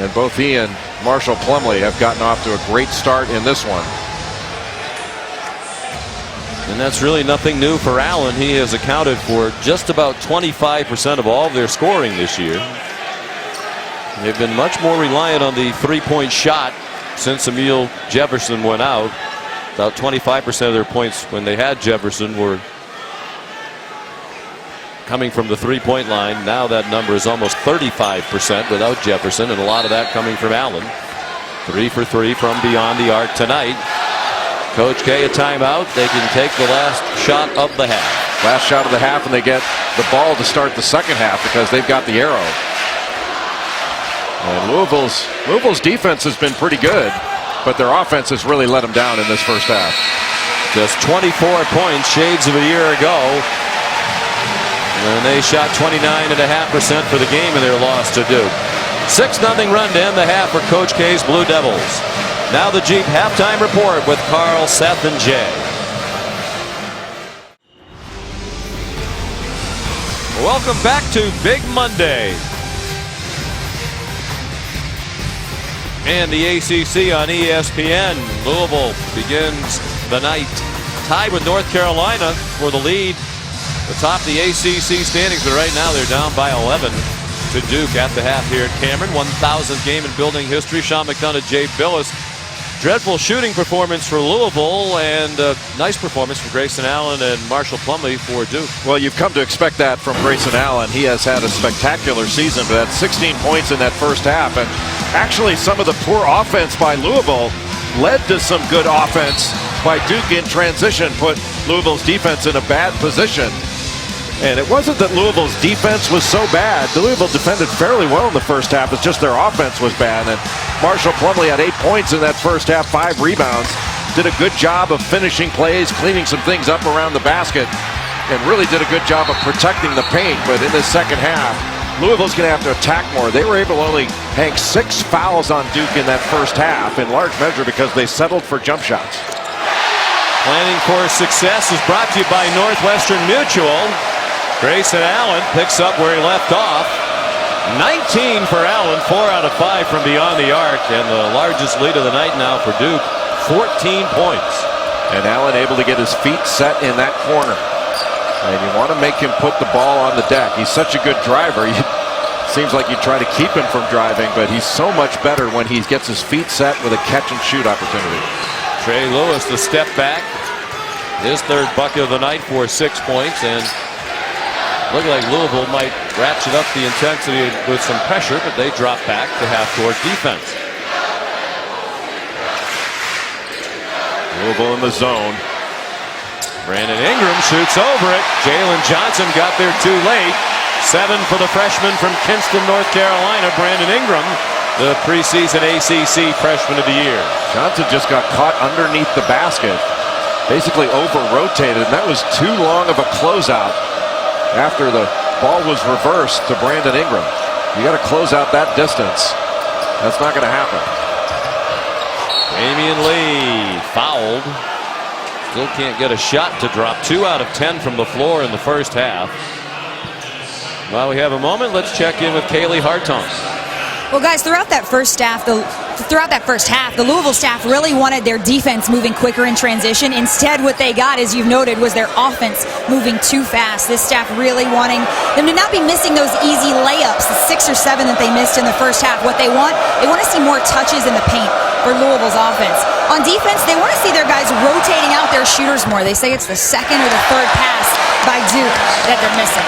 And both he and Marshall Plumlee have gotten off to a great start in this one. And that's really nothing new for Allen. He has accounted for just about 25% of all of their scoring this year. They've been much more reliant on the three-point shot since Emile Jefferson went out. About 25% of their points when they had Jefferson were coming from the three-point line. Now that number is almost 35% without Jefferson, and a lot of that coming from Allen. 3 for 3 from beyond the arc tonight. Coach K, a timeout. They can take the last shot of the half. Last shot of the half, and they get the ball to start the second half because they've got the arrow. And Louisville's defense has been pretty good, but their offense has really let them down in this first half. Just 24 points, shades of a year ago. And they shot 29.5% for the game in their loss to Duke. 6-0 run to end the half for Coach K's Blue Devils. Now the Jeep halftime report with Carl, Seth, and Jay. Welcome back to Big Monday. And the ACC on ESPN. Louisville begins the night tied with North Carolina for the lead atop the ACC standings. But right now they're down by 11 to Duke at the half here at Cameron. 1,000th game in building history. Sean McDonough, Jay Billis. Dreadful shooting performance for Louisville, and a nice performance from Grayson Allen and Marshall Plumlee for Duke. Well, you've come to expect that from Grayson Allen. He has had a spectacular season, but had 16 points in that first half. And actually, some of the poor offense by Louisville led to some good offense by Duke in transition, put Louisville's defense in a bad position. And it wasn't that Louisville's defense was so bad. Louisville defended fairly well in the first half. It's just their offense was bad. And Marshall Plumlee had 8 points in that first half, 5 rebounds. Did a good job of finishing plays, cleaning some things up around the basket, and really did a good job of protecting the paint. But in the second half, Louisville's going to have to attack more. They were able to only hang 6 fouls on Duke in that first half, in large measure because they settled for jump shots. Planning for success is brought to you by Northwestern Mutual. Grayson Allen picks up where he left off. 19 for Allen, 4 out of 5 from beyond the arc, and the largest lead of the night now for Duke, 14 points. And Allen able to get his feet set in that corner. And you want to make him put the ball on the deck. He's such a good driver. Seems like you try to keep him from driving, but he's so much better when he gets his feet set with a catch and shoot opportunity. Trey Lewis, the step back. His third bucket of the night for 6 points, and looked like Louisville might ratchet up the intensity with some pressure, but they drop back to half-court defense. Louisville in the zone. Brandon Ingram shoots over it. Jalen Johnson got there too late. 7 for the freshman from Kinston, North Carolina, Brandon Ingram, the preseason ACC freshman of the year. Johnson just got caught underneath the basket, basically over-rotated, and that was too long of a closeout. After the ball was reversed to Brandon Ingram. You got to close out that distance. That's not going to happen. Damian Lee fouled. Still can't get a shot to drop. 2 out of 10 from the floor in the first half. While we have a moment, let's check in with Kaylee Hartung. Well, guys, throughout that first half, the Louisville staff really wanted their defense moving quicker in transition. Instead, what they got, as you've noted, was their offense moving too fast. This staff really wanting them to not be missing those easy layups, the 6 or 7 that they missed in the first half. What they want to see more touches in the paint for Louisville's offense. On defense, they want to see their guys rotating out their shooters more. They say it's the second or the third pass by Duke that they're missing.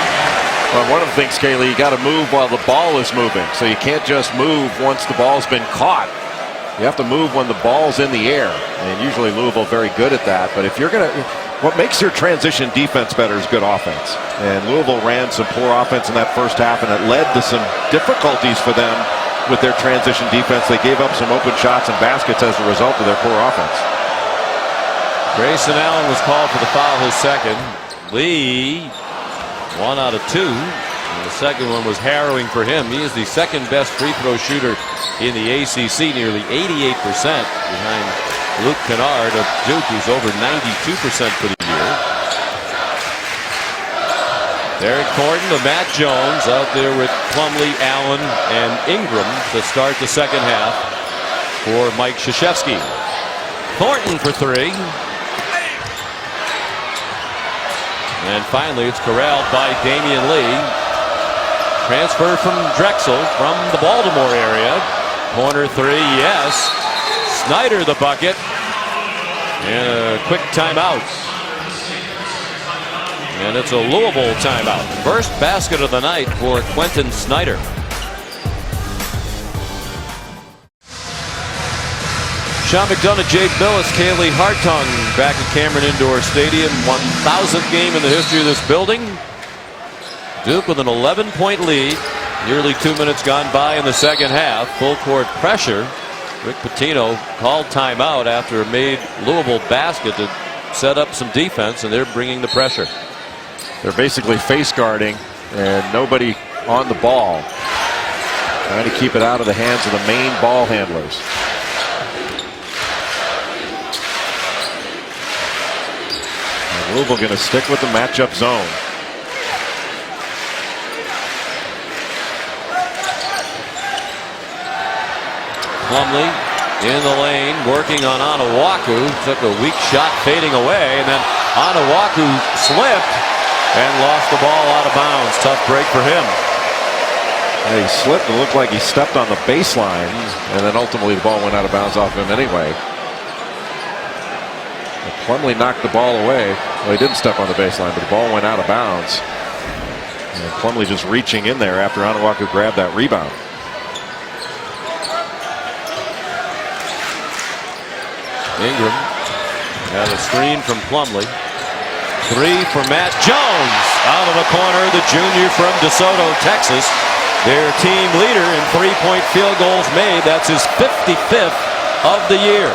Well, one of the things, Kaylee, you got to move while the ball is moving. So you can't just move once the ball's been caught. You have to move when the ball's in the air. And usually Louisville very good at that. But if you're going to, what makes your transition defense better is good offense. And Louisville ran some poor offense in that first half, and it led to some difficulties for them with their transition defense. They gave up some open shots and baskets as a result of their poor offense. Grayson Allen was called for the foul, his second. Lee, 1 out of 2. And the second one was harrowing for him. He is the second best free throw shooter in the ACC, nearly 88% behind Luke Kennard of Duke, who's over 92% for the year. Derek Thornton to Matt Jones out there with Plumlee, Allen, and Ingram to start the second half for Mike Krzyzewski. Thornton for 3. And finally, it's corralled by Damian Lee. Transfer from Drexel from the Baltimore area. Corner 3, yes. Snyder the bucket. And a quick timeout. And it's a Louisville timeout. First basket of the night for Quentin Snyder. Sean McDonough, Jay Billis, Kaylee Hartung back at Cameron Indoor Stadium. 1,000th game in the history of this building. Duke with an 11-point lead. Nearly 2 minutes gone by in the second half. Full court pressure. Rick Pitino called timeout after a made Louisville basket to set up some defense, and they're bringing the pressure. They're basically face guarding and nobody on the ball. Trying to keep it out of the hands of the main ball handlers. And Louisville going to stick with the matchup zone. Plumlee in the lane, working on Onuaku. Took a weak shot, fading away, and then Onuaku slipped and lost the ball out of bounds. Tough break for him. Yeah, he slipped and looked like he stepped on the baseline, and then ultimately the ball went out of bounds off him anyway. But Plumlee knocked the ball away. Well, he didn't step on the baseline, but the ball went out of bounds. And Plumlee just reaching in there after Onuaku grabbed that rebound. Ingram had a screen from Plumlee. Three for Matt Jones out of the corner, the junior from DeSoto, Texas. Their team leader in three-point field goals made. That's his 55th of the year.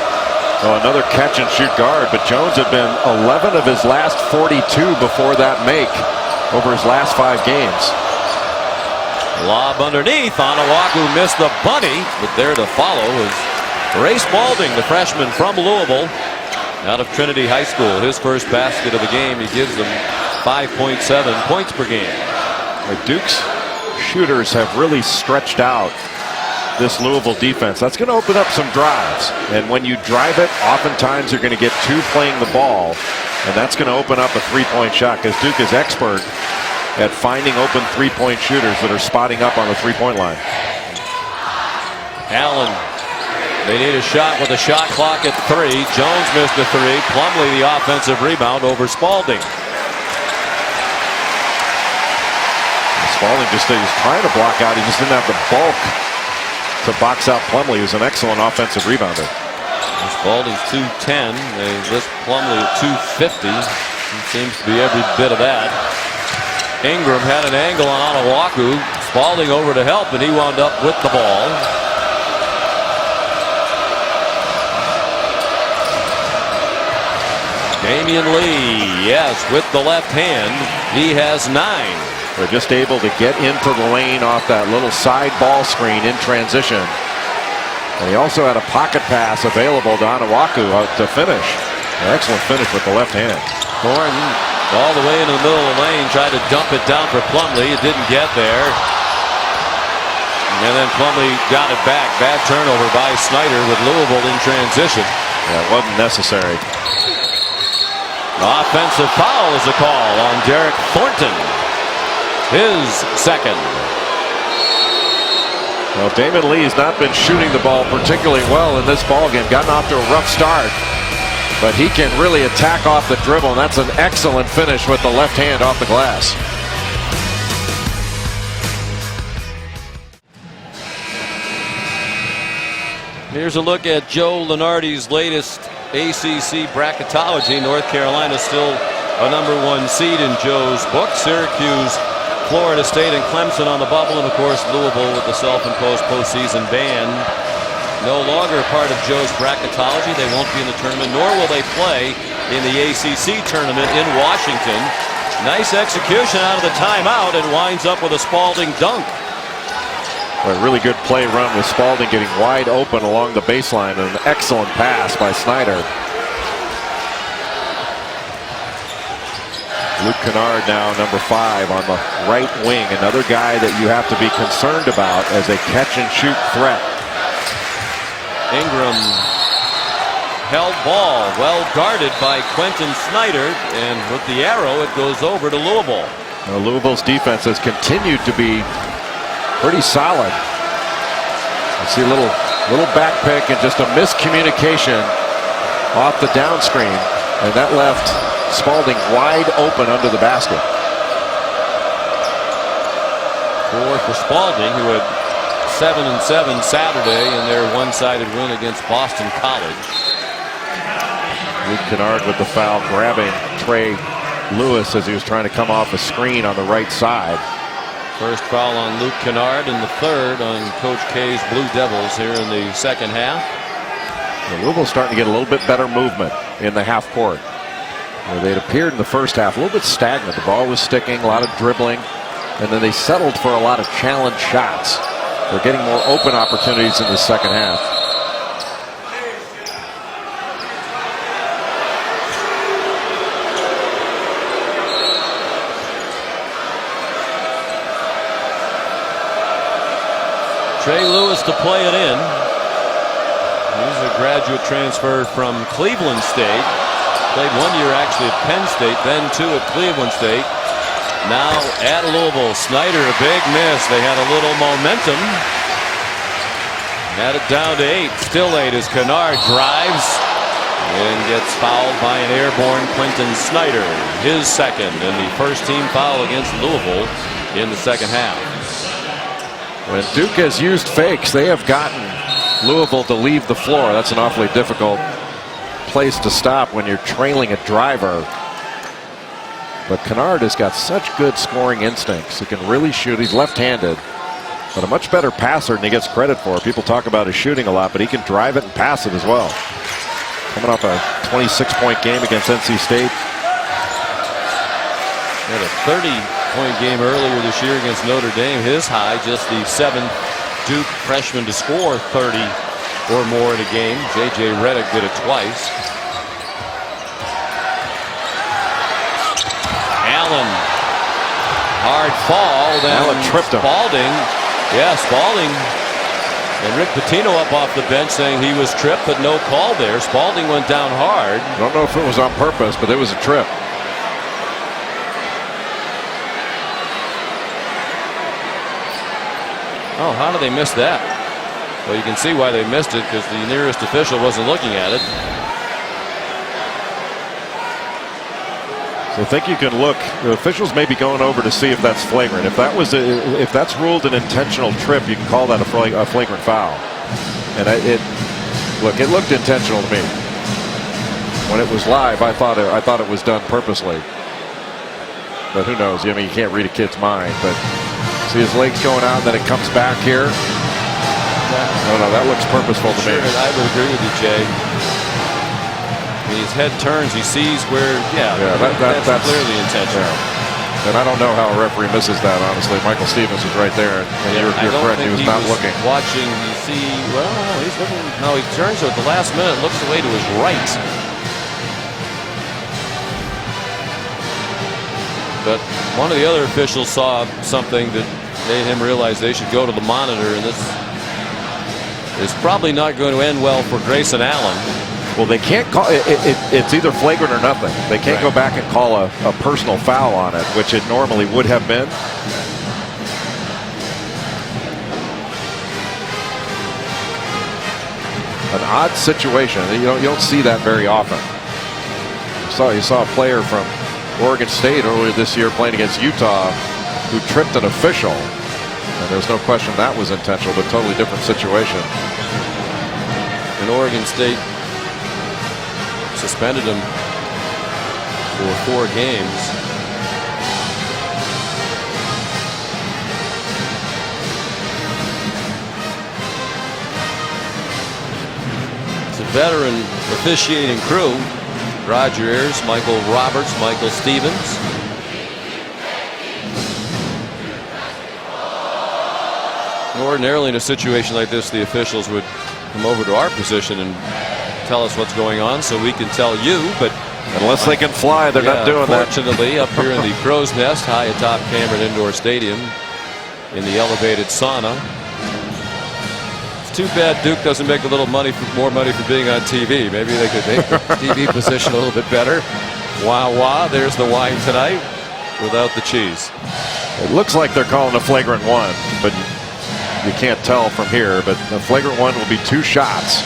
Oh, another catch and shoot guard, but Jones had been 11 of his last 42 before that make over his last 5 games. Lob underneath. Onuaku missed the bunny, but there to follow is Ray Spalding, the freshman from Louisville, out of Trinity High School. His first basket of the game. He gives them 5.7 points per game. Duke's shooters have really stretched out this Louisville defense. That's going to open up some drives, and when you drive it, oftentimes you're going to get 2 playing the ball, and that's going to open up a 3-point shot, because Duke is expert at finding open 3-point shooters that are spotting up on the 3-point line. Allen, they need a shot with a shot clock at 3. Jones missed a 3. Plumlee the offensive rebound over Spalding. Spalding just he was trying to block out. He just didn't have the bulk to box out Plumlee, who's an excellent offensive rebounder. Spalding's 210. They list Plumlee at 250. He seems to be every bit of that. Ingram had an angle on Onuaku. Spalding over to help, and he wound up with the ball. Damian Lee, yes, with the left hand. He has 9. They're just able to get into the lane off that little side ball screen in transition. And he also had a pocket pass available to Onuaku to finish. An excellent finish with the left hand. Gordon all the way into the middle of the lane, tried to dump it down for Plumlee. It didn't get there. And then Plumlee got it back. Bad turnover by Snyder with Louisville in transition. Yeah, it wasn't necessary. Offensive foul is a call on Derek Thornton. His second. Well, Damian Lee has not been shooting the ball particularly well in this ballgame. Gotten off to a rough start, but he can really attack off the dribble, and that's an excellent finish with the left hand off the glass. Here's a look at Joe Lunardi's latest ACC bracketology. North Carolina still a #1 seed in Joe's book. Syracuse, Florida State, and Clemson on the bubble, and of course Louisville with the self-imposed postseason ban. No longer part of Joe's bracketology. They won't be in the tournament, nor will they play in the ACC tournament in Washington. Nice execution out of the timeout, and winds up with a Spalding dunk. A really good play run with Spalding getting wide open along the baseline, and an excellent pass by Snyder. Luke Kennard now #5 on the right wing. Another guy that you have to be concerned about as a catch and shoot threat. Ingram held ball, well guarded by Quentin Snyder, and with the arrow it goes over to Louisville. Now, Louisville's defense has continued to be pretty solid. You see a little back pick and just a miscommunication off the down screen, and that left Spalding wide open under the basket. 4 for Spalding, who had 7 and 7 Saturday in their one-sided win against Boston College. Luke Kennard with the foul, grabbing Trey Lewis as he was trying to come off a screen on the right side. First foul on Luke Kennard, and the third on Coach K's Blue Devils here in the second half. Louisville's starting to get a little bit better movement in the half court, where they'd appeared in the first half a little bit stagnant. The ball was sticking, a lot of dribbling, and then they settled for a lot of challenge shots. They're getting more open opportunities in the second half. Trey Lewis to play it in. He's a graduate transfer from Cleveland State. Played 1 year actually at Penn State, then 2 at Cleveland State. Now at Louisville, Snyder, a big miss. They had a little momentum. Had it down to 8. Still 8 as Kennard drives and gets fouled by an airborne Quentin Snyder. His second and the first team foul against Louisville in the second half. When Duke has used fakes, they have gotten Louisville to leave the floor. That's an awfully difficult place to stop when you're trailing a driver. But Kennard has got such good scoring instincts. He can really shoot. He's left-handed, but a much better passer than he gets credit for. People talk about his shooting a lot, but he can drive it and pass it as well. Coming off a 26-point game against NC State. He had a 30-point game earlier this year against Notre Dame. His high, just the 7th Duke freshman to score 30 or more in a game. J.J. Redick did it twice. Allen, hard fall. Then Allen tripped him. Spalding, yeah, Spalding. And Rick Pitino up off the bench saying he was tripped, but no call there. Spalding went down hard. I don't know if it was on purpose, but it was a trip. Oh, how did they miss that? Well, you can see why they missed it, because the nearest official wasn't looking at it. So I think you can look. The officials may be going over to see if that's flagrant. If that's ruled an intentional trip, you can call that a flagrant foul. And it looked intentional to me. When it was live, I thought it was done purposely. But who knows? I mean, you can't read a kid's mind. But see his legs going out, and then it comes back here. No, that looks purposeful to me. I would agree with you, Jay. His head turns, he sees where, that's clearly intentional. Yeah. And I don't know how a referee misses that, honestly. Michael Stevens was right there, and you're correct, he was not looking. Watching, you see, well, he's looking, no, he turns to it at the last minute, looks away to his right. But one of the other officials saw something that made him realize they should go to the monitor, and this is probably not going to end well for Grayson Allen. Well, they can't call it. It's either flagrant or nothing. They can't go back and call a personal foul on it, which it normally would have been. An odd situation. You don't see that very often. You saw a player from Oregon State earlier this year playing against Utah who tripped an official, and there's no question that was intentional, but totally different situation. And Oregon State suspended him for 4 games. It's a veteran officiating crew. Roger Ayers, Michael Roberts, Michael Stevens. Ordinarily in a situation like this, the officials would come over to our position and tell us what's going on so we can tell you, but unless they can fly, they're not doing that. Fortunately, up here in the Crow's Nest, high atop Cameron Indoor Stadium, in the elevated sauna. It's too bad Duke doesn't make a little more money for being on TV. Maybe they could make the TV position a little bit better. Wah, there's the wine tonight without the cheese. It looks like they're calling a flagrant 1, but you can't tell from here. But the flagrant 1 will be 2 shots.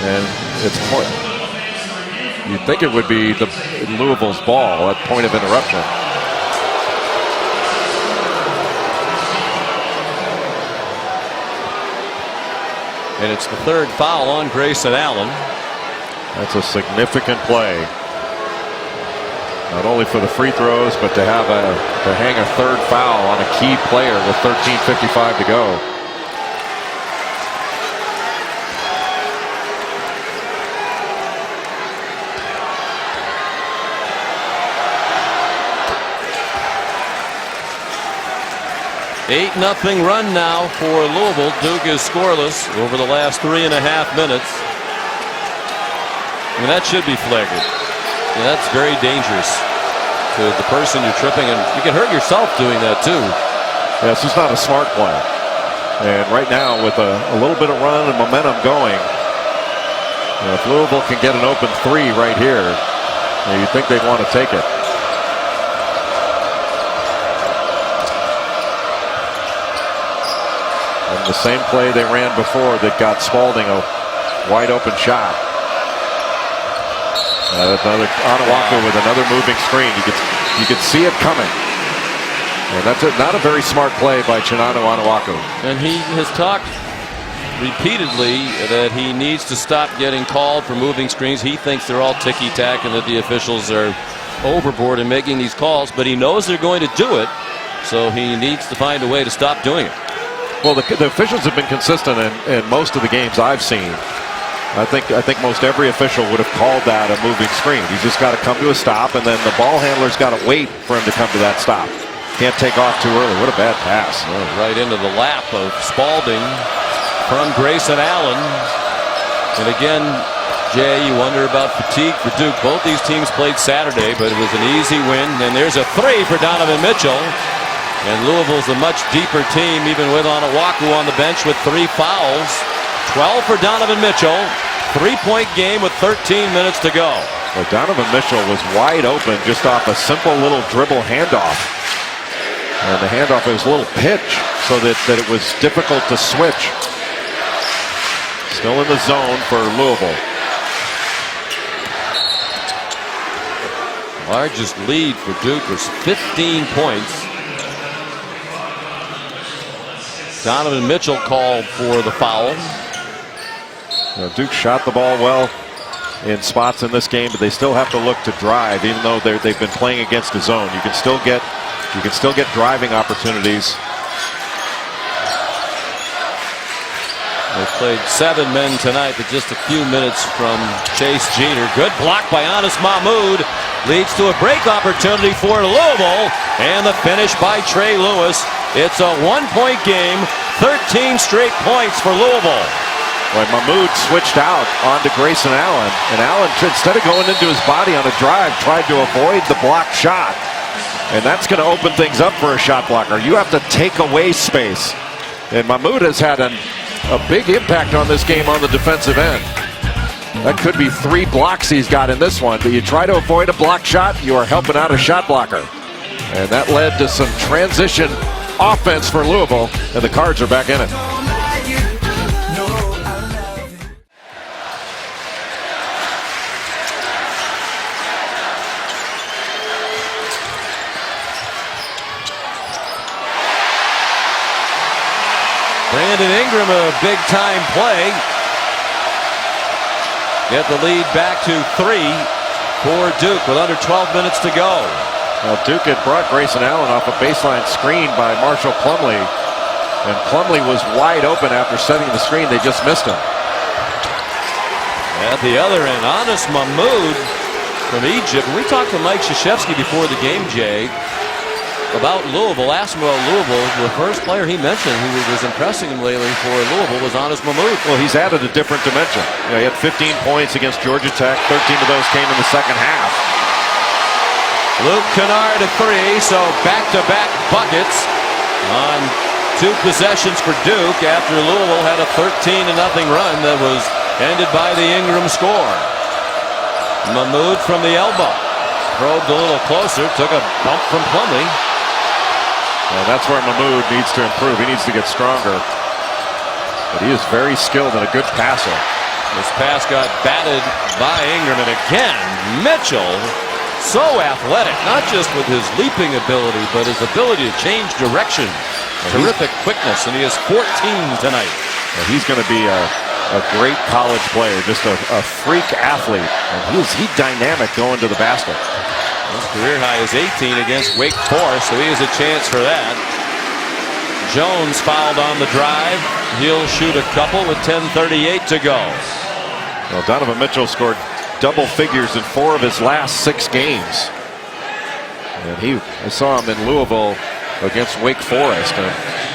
And it's point. You'd think it would be Louisville's ball at point of interruption. And it's the 3rd foul on Grayson Allen. That's a significant play. Not only for the free throws, but to hang a 3rd foul on a key player with 13:55 to go. $8-0 run now for Louisville. Duke is scoreless over the last 3.5 minutes. I mean, that should be flagrant. And that's very dangerous to the person you're tripping, and you can hurt yourself doing that too. Yeah, it's just not a smart play. And right now, with a little bit of run and momentum going, if Louisville can get an open three right here, you think they'd want to take it. And the same play they ran before that got Spalding a wide open shot. Another Onuaku with another moving screen. You could see it coming. And that's not a very smart play by Chinanu Onuaku. And he has talked repeatedly that he needs to stop getting called for moving screens. He thinks they're all ticky-tack and that the officials are overboard in making these calls, but he knows they're going to do it, so he needs to find a way to stop doing it. Well, the officials have been consistent in most of the games I've seen. I think most every official would have called that a moving screen. He's just got to come to a stop, and then the ball handler's got to wait for him to come to that stop. Can't take off too early. What a bad pass. Right into the lap of Spalding from Grayson Allen. And again, Jay, you wonder about fatigue for Duke. Both these teams played Saturday, but it was an easy win. And there's a three for Donovan Mitchell. And Louisville's a much deeper team, even with Onuaku on the bench with 3 fouls. 12 for Donovan Mitchell. 3-point game with 13 minutes to go. Well, Donovan Mitchell was wide open just off a simple little dribble handoff. And the handoff was a little pitch so that it was difficult to switch. Still in the zone for Louisville. Largest lead for Duke was 15 points. Donovan Mitchell called for the foul. Duke shot the ball well in spots in this game, but they still have to look to drive, even though they've been playing against the zone. You can still get driving opportunities. They played 7 men tonight, but just a few minutes from Chase Jeter. Good block by Anas Mahmoud. Leads to a break opportunity for Louisville. And the finish by Trey Lewis. It's a 1-point game. 13 straight points for Louisville. Well, Mahmoud switched out onto Grayson Allen. And Allen, instead of going into his body on a drive, tried to avoid the blocked shot. And that's going to open things up for a shot blocker. You have to take away space. And Mahmoud has had a big impact on this game on the defensive end. That could be 3 blocks he's got in this one. But you try to avoid a block shot, you are helping out a shot blocker. And that led to some transition offense for Louisville, and the Cards are back in it. Brandon Ingram, a big-time play. Get the lead back to 3 for Duke with under 12 minutes to go. Well, Duke had brought Grayson Allen off a baseline screen by Marshall Plumlee. And Plumlee was wide open after setting the screen. They just missed him. At the other end, Anas Mahmoud from Egypt. We talked to Mike Krzyzewski before the game, Jay, about Louisville. Asked him about Louisville. The first player he mentioned who was impressing him lately for Louisville was Anas Mahmoud. Well, he's added a different dimension. He had 15 points against Georgia Tech. 13 of those came in the second half. Luke Kennard a 3, so back-to-back buckets on 2 possessions for Duke after Louisville had a 13-0 run that was ended by the Ingram score. Mahmoud from the elbow. Probed a little closer, took a bump from Plumlee. Well, that's where Mahmoud needs to improve. He needs to get stronger. But he is very skilled and a good passer. This pass got batted by Ingram, and again, Mitchell, so athletic, not just with his leaping ability, but his ability to change direction. Terrific quickness, and he has 14 tonight. Well, he's going to be a great college player, just a freak athlete. And he's dynamic going to the basket. His career high is 18 against Wake Forest, so he has a chance for that. Jones fouled on the drive. He'll shoot a couple with 10:38 to go. Well, Donovan Mitchell scored double figures in 4 of his last 6 games. And I saw him in Louisville against Wake Forest, and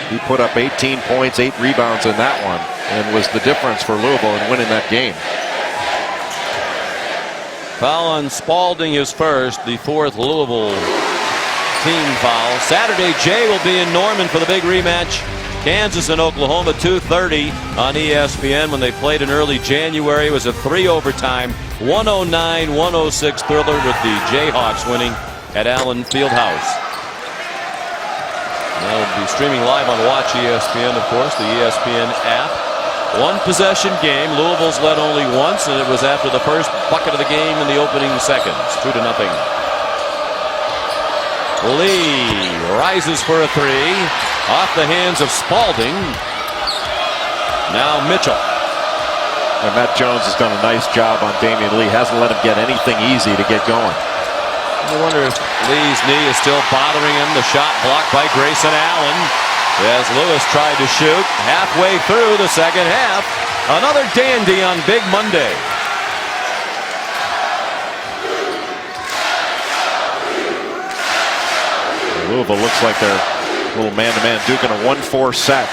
he put up 18 points, 8 rebounds in that one, and was the difference for Louisville in winning that game. Foul on Spalding, his first, the 4th Louisville team foul. Saturday, Jay will be in Norman for the big rematch Kansas and Oklahoma, 2:30 on ESPN. When they played in early January, it was a 3 overtime, 109-106 thriller with the Jayhawks winning at Allen Fieldhouse. That'll be streaming live on Watch ESPN, of course, the ESPN app. One possession game. Louisville's led only once, and it was after the first bucket of the game in the opening seconds. 2-0. Lee rises for a three. Off the hands of Spalding. Now Mitchell. And Matt Jones has done a nice job on Damian Lee. Hasn't let him get anything easy to get going. I wonder if Lee's knee is still bothering him. The shot blocked by Grayson Allen as Lewis tried to shoot. Halfway through the second half. Another dandy on Big Monday. Louisville looks like they're a little man-to-man. Duke in a 1-4 set.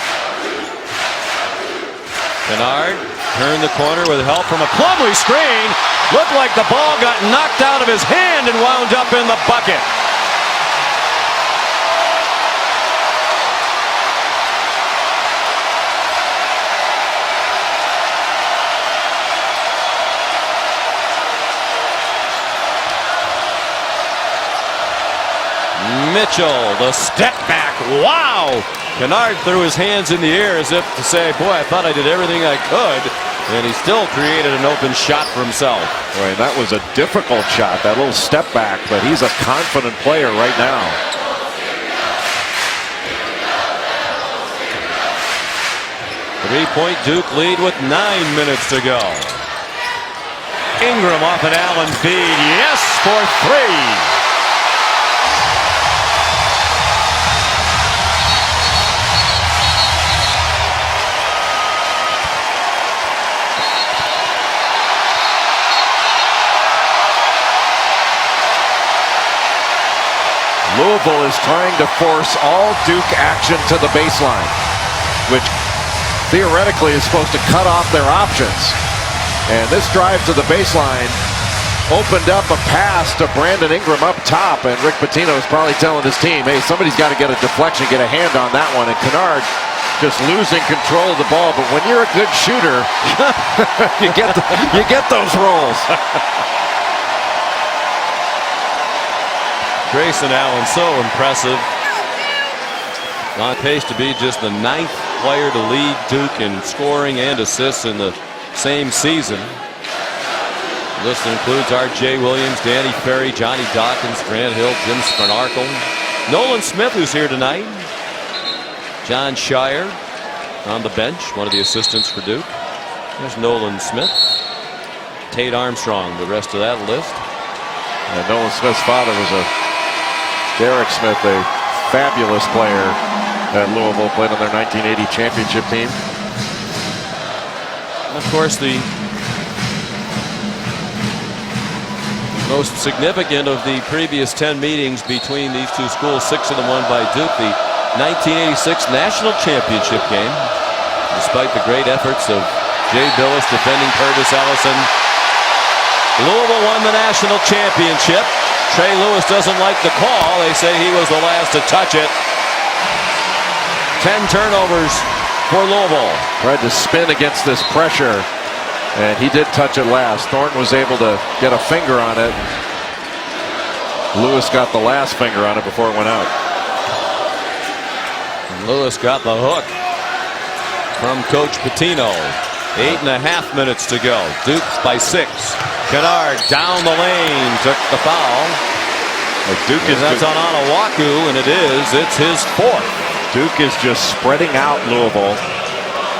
Kennard turned the corner with help from a Plumlee screen. Looked like the ball got knocked out of his hand and wound up in the bucket. Mitchell, the step back. Wow! Kennard threw his hands in the air as if to say, boy, I thought I did everything I could. And he still created an open shot for himself. Boy, that was a difficult shot, that little step back, but he's a confident player right now. Three-point Duke lead with 9 minutes to go. Ingram off an Allen feed. Yes, for 3. Louisville is trying to force all Duke action to the baseline, which theoretically is supposed to cut off their options. And this drive to the baseline opened up a pass to Brandon Ingram up top, and Rick Pitino is probably telling his team, hey, somebody's got to get a deflection, get a hand on that one. And Kennard just losing control of the ball. But when you're a good shooter, you get those rolls. Grayson Allen, so impressive. On pace to be just the 9th player to lead Duke in scoring and assists in the same season. The list includes R.J. Williams, Danny Ferry, Johnny Dawkins, Grant Hill, Jim Spanarkel, Nolan Smith, who's here tonight, John Shire on the bench, one of the assistants for Duke. There's Nolan Smith, Tate Armstrong, the rest of that list. And Nolan Smith's father was Derek Smith, a fabulous player at Louisville, played on their 1980 championship team. Of course, the most significant of the previous 10 meetings between these two schools, 6 of them won by Duke, the 1986 national championship game. Despite the great efforts of Jay Billis defending Curtis Ellison, Louisville won the national championship. Trey Lewis doesn't like the call. They say he was the last to touch it. 10 turnovers for Louisville. Tried to spin against this pressure, and he did touch it last. Thornton was able to get a finger on it. Lewis got the last finger on it before it went out. And Lewis got the hook from Coach Pitino. 8.5 minutes to go. Duke by 6. Kennard down the lane, took the foul. Duke is that's on Onawaku, and it's his 4th. Duke is just spreading out Louisville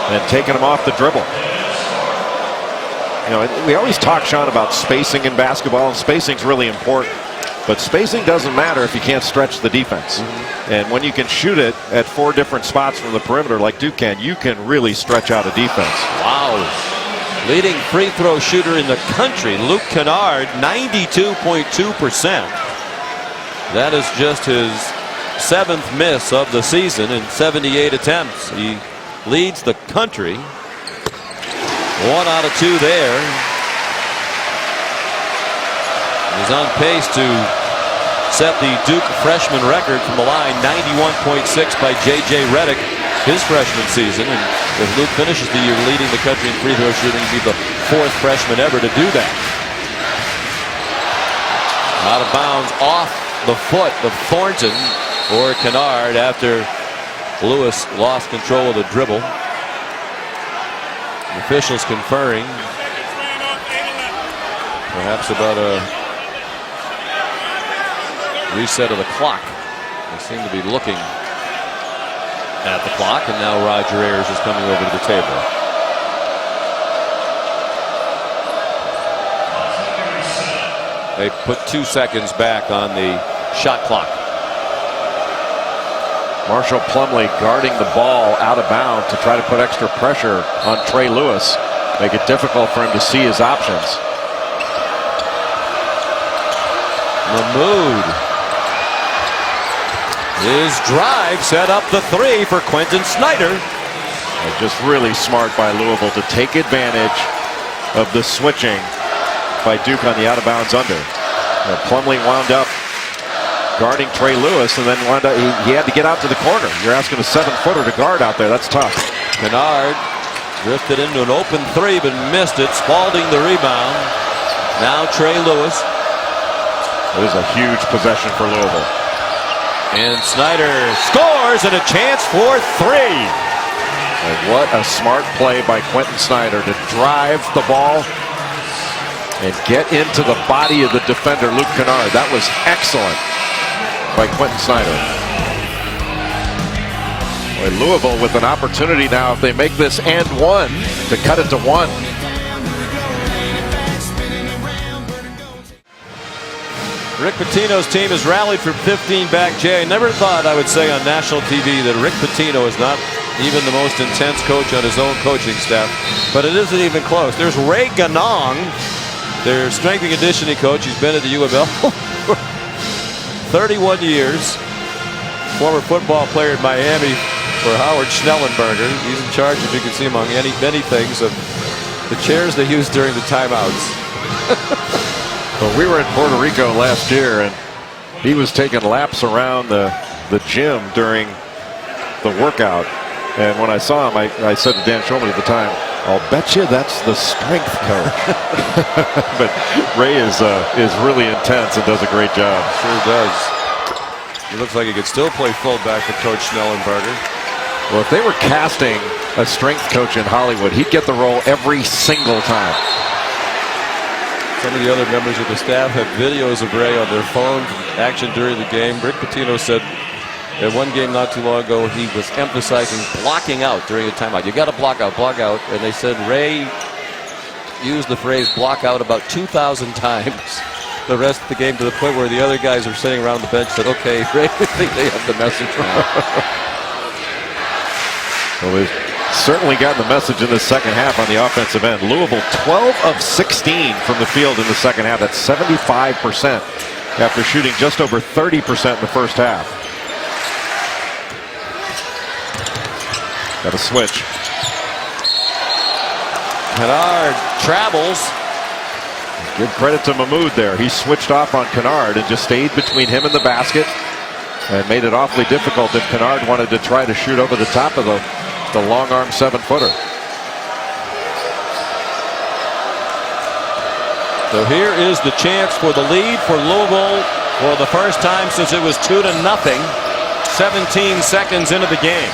and taking them off the dribble. You know, we always talk, Sean, about spacing in basketball, and spacing's really important. But spacing doesn't matter if you can't stretch the defense. And when you can shoot it at 4 different spots from the perimeter like Duke can, you can really stretch out a defense. Wow. Leading free throw shooter in the country, Luke Kennard, 92.2%. That is just his 7th miss of the season in 78 attempts. He leads the country. 1 out of 2 there. He's on pace to set the Duke freshman record from the line, 91.6 by J.J. Redick his freshman season. And if Luke finishes the year leading the country in free throw shooting, he'd be the 4th freshman ever to do that. Out of bounds off the foot of Thornton or Kennard after Lewis lost control of the dribble. The officials conferring perhaps about a reset of the clock. They seem to be looking at the clock, and now Roger Ayers is coming over to the table. They put 2 seconds back on the shot clock. Marshall Plumlee guarding the ball out of bounds to try to put extra pressure on Trey Lewis, make it difficult for him to see his options. Mahmoud. His drive set up the 3 for Quentin Snyder. Just really smart by Louisville to take advantage of the switching by Duke on the out-of-bounds under. Plumlee wound up guarding Trey Lewis, and then wound up, he had to get out to the corner. You're asking a 7-footer to guard out there. That's tough. Kennard drifted into an open 3 but missed it. Spalding the rebound. Now Trey Lewis. It was a huge possession for Louisville. And Snyder scores, and a chance for 3. And what a smart play by Quentin Snyder to drive the ball and get into the body of the defender, Luke Kennard. That was excellent by Quentin Snyder. Boy, Louisville with an opportunity now, if they make this and 1, to cut it to 1. Rick Pitino's team has rallied from 15 back. Jay, I never thought I would say on national TV that Rick Pitino is not even the most intense coach on his own coaching staff, but it isn't even close. There's Ray Ganong, their strength and conditioning coach. He's been at the U of L for 31 years. Former football player in Miami for Howard Schnellenberger. He's in charge, as you can see, among many things, of the chairs they use during the timeouts. Well, we were in Puerto Rico last year, and he was taking laps around the gym during the workout. And when I saw him, I said to Dan Schulman at the time, "I'll bet you that's the strength coach." But Ray is really intense and does a great job. Sure does. He looks like he could still play fullback for Coach Schnellenberger. Well, if they were casting a strength coach in Hollywood, he'd get the role every single time. Some of the other members of the staff have videos of Ray on their phone from action during the game. Rick Pitino said in one game not too long ago he was emphasizing blocking out during a timeout. You got to block out, block out. And they said Ray used the phrase block out about 2,000 times the rest of the game, to the point where the other guys are sitting around the bench said, "Okay, Ray, I think they have the message now." Well, they've certainly gotten the message in the second half on the offensive end. Louisville 12 of 16 from the field in the second half. That's 75% after shooting just over 30% in the first half. Got a switch. Kennard travels. Give credit to Mahmoud there. He switched off on Kennard and just stayed between him and the basket and made it awfully difficult if Kennard wanted to try to shoot over the top of the long arm 7-footer. So here is the chance for the lead for Louisville for the first time since it was 2-0. 17 seconds into the game.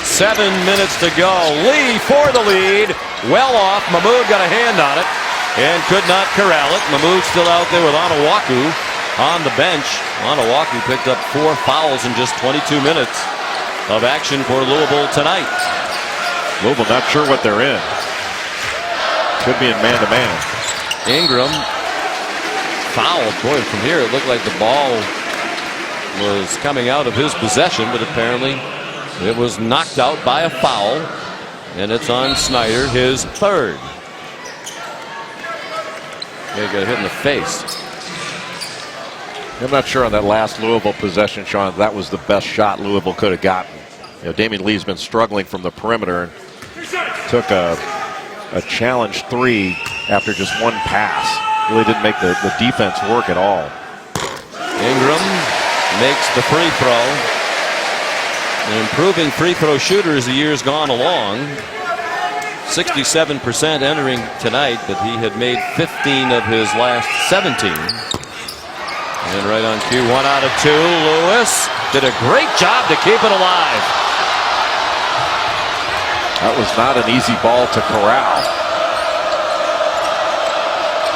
7 minutes to go. Lee for the lead. Well off. Mahmoud got a hand on it and could not corral it. Mahmoud still out there with Onuaku on the bench. Onuaku picked up 4 fouls in just 22 minutes of action for Louisville tonight. Louisville not sure what they're in. Could be in man-to-man. Ingram fouled. Boy, from here it looked like the ball was coming out of his possession, but apparently it was knocked out by a foul, and it's on Snyder, his 3rd. He got hit in the face. I'm not sure on that last Louisville possession, Sean, that was the best shot Louisville could have gotten. You know, Damian Lee's been struggling from the perimeter and took a challenge 3 after just 1 pass. Really didn't make the defense work at all. Ingram makes the free throw. An improving free throw shooter as the year's gone along. 67% entering tonight, but he had made 15 of his last 17. And right on cue, 1 out of 2. Lewis did a great job to keep it alive. That was not an easy ball to corral.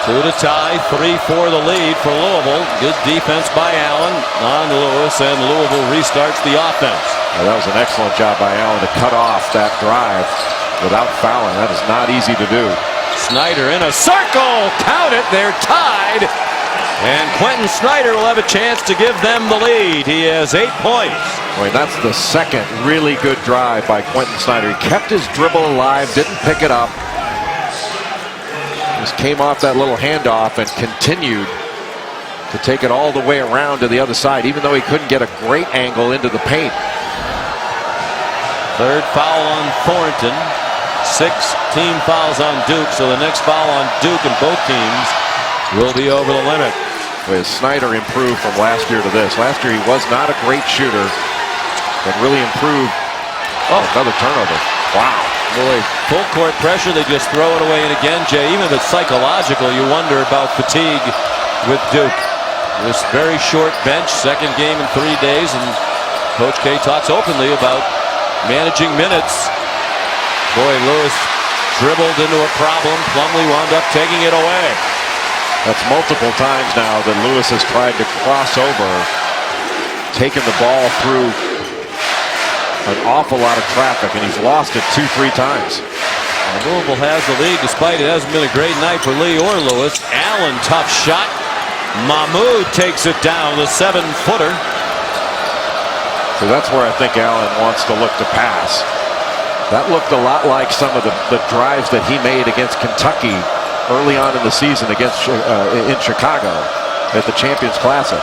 2 to tie, 3-4 the lead for Louisville. Good defense by Allen on Lewis, and Louisville restarts the offense. Well, that was an excellent job by Allen to cut off that drive without fouling. That is not easy to do. Snyder in a circle. Count it. They're tied. And Quentin Snyder will have a chance to give them the lead. He has 8 points. Boy, that's the second really good drive by Quentin Snyder. He kept his dribble alive, didn't pick it up. Just came off that little handoff and continued to take it all the way around to the other side, even though he couldn't get a great angle into the paint. Third foul on Thornton. 6 team fouls on Duke, so the next foul on Duke and both teams will be over the limit. With Snyder improved from last year to this. Last year he was not a great shooter, but really improved. Oh, another turnover. Wow. Boy, full court pressure, they just throw it away. And again, Jay, even if it's psychological, you wonder about fatigue with Duke. This very short bench, second game in 3 days, and Coach K talks openly about managing minutes. Boy, Lewis dribbled into a problem. Plumlee wound up taking it away. That's multiple times now that Lewis has tried to cross over, taking the ball through an awful lot of traffic, and he's lost it 2-3 times. And Louisville has the lead despite it hasn't been a great night for Lee or Lewis. Allen, tough shot. Mahmoud takes it down, the 7-footer. So that's where I think Allen wants to look to pass. That looked a lot like some of the drives that he made against Kentucky early on in the season against in Chicago at the Champions Classic,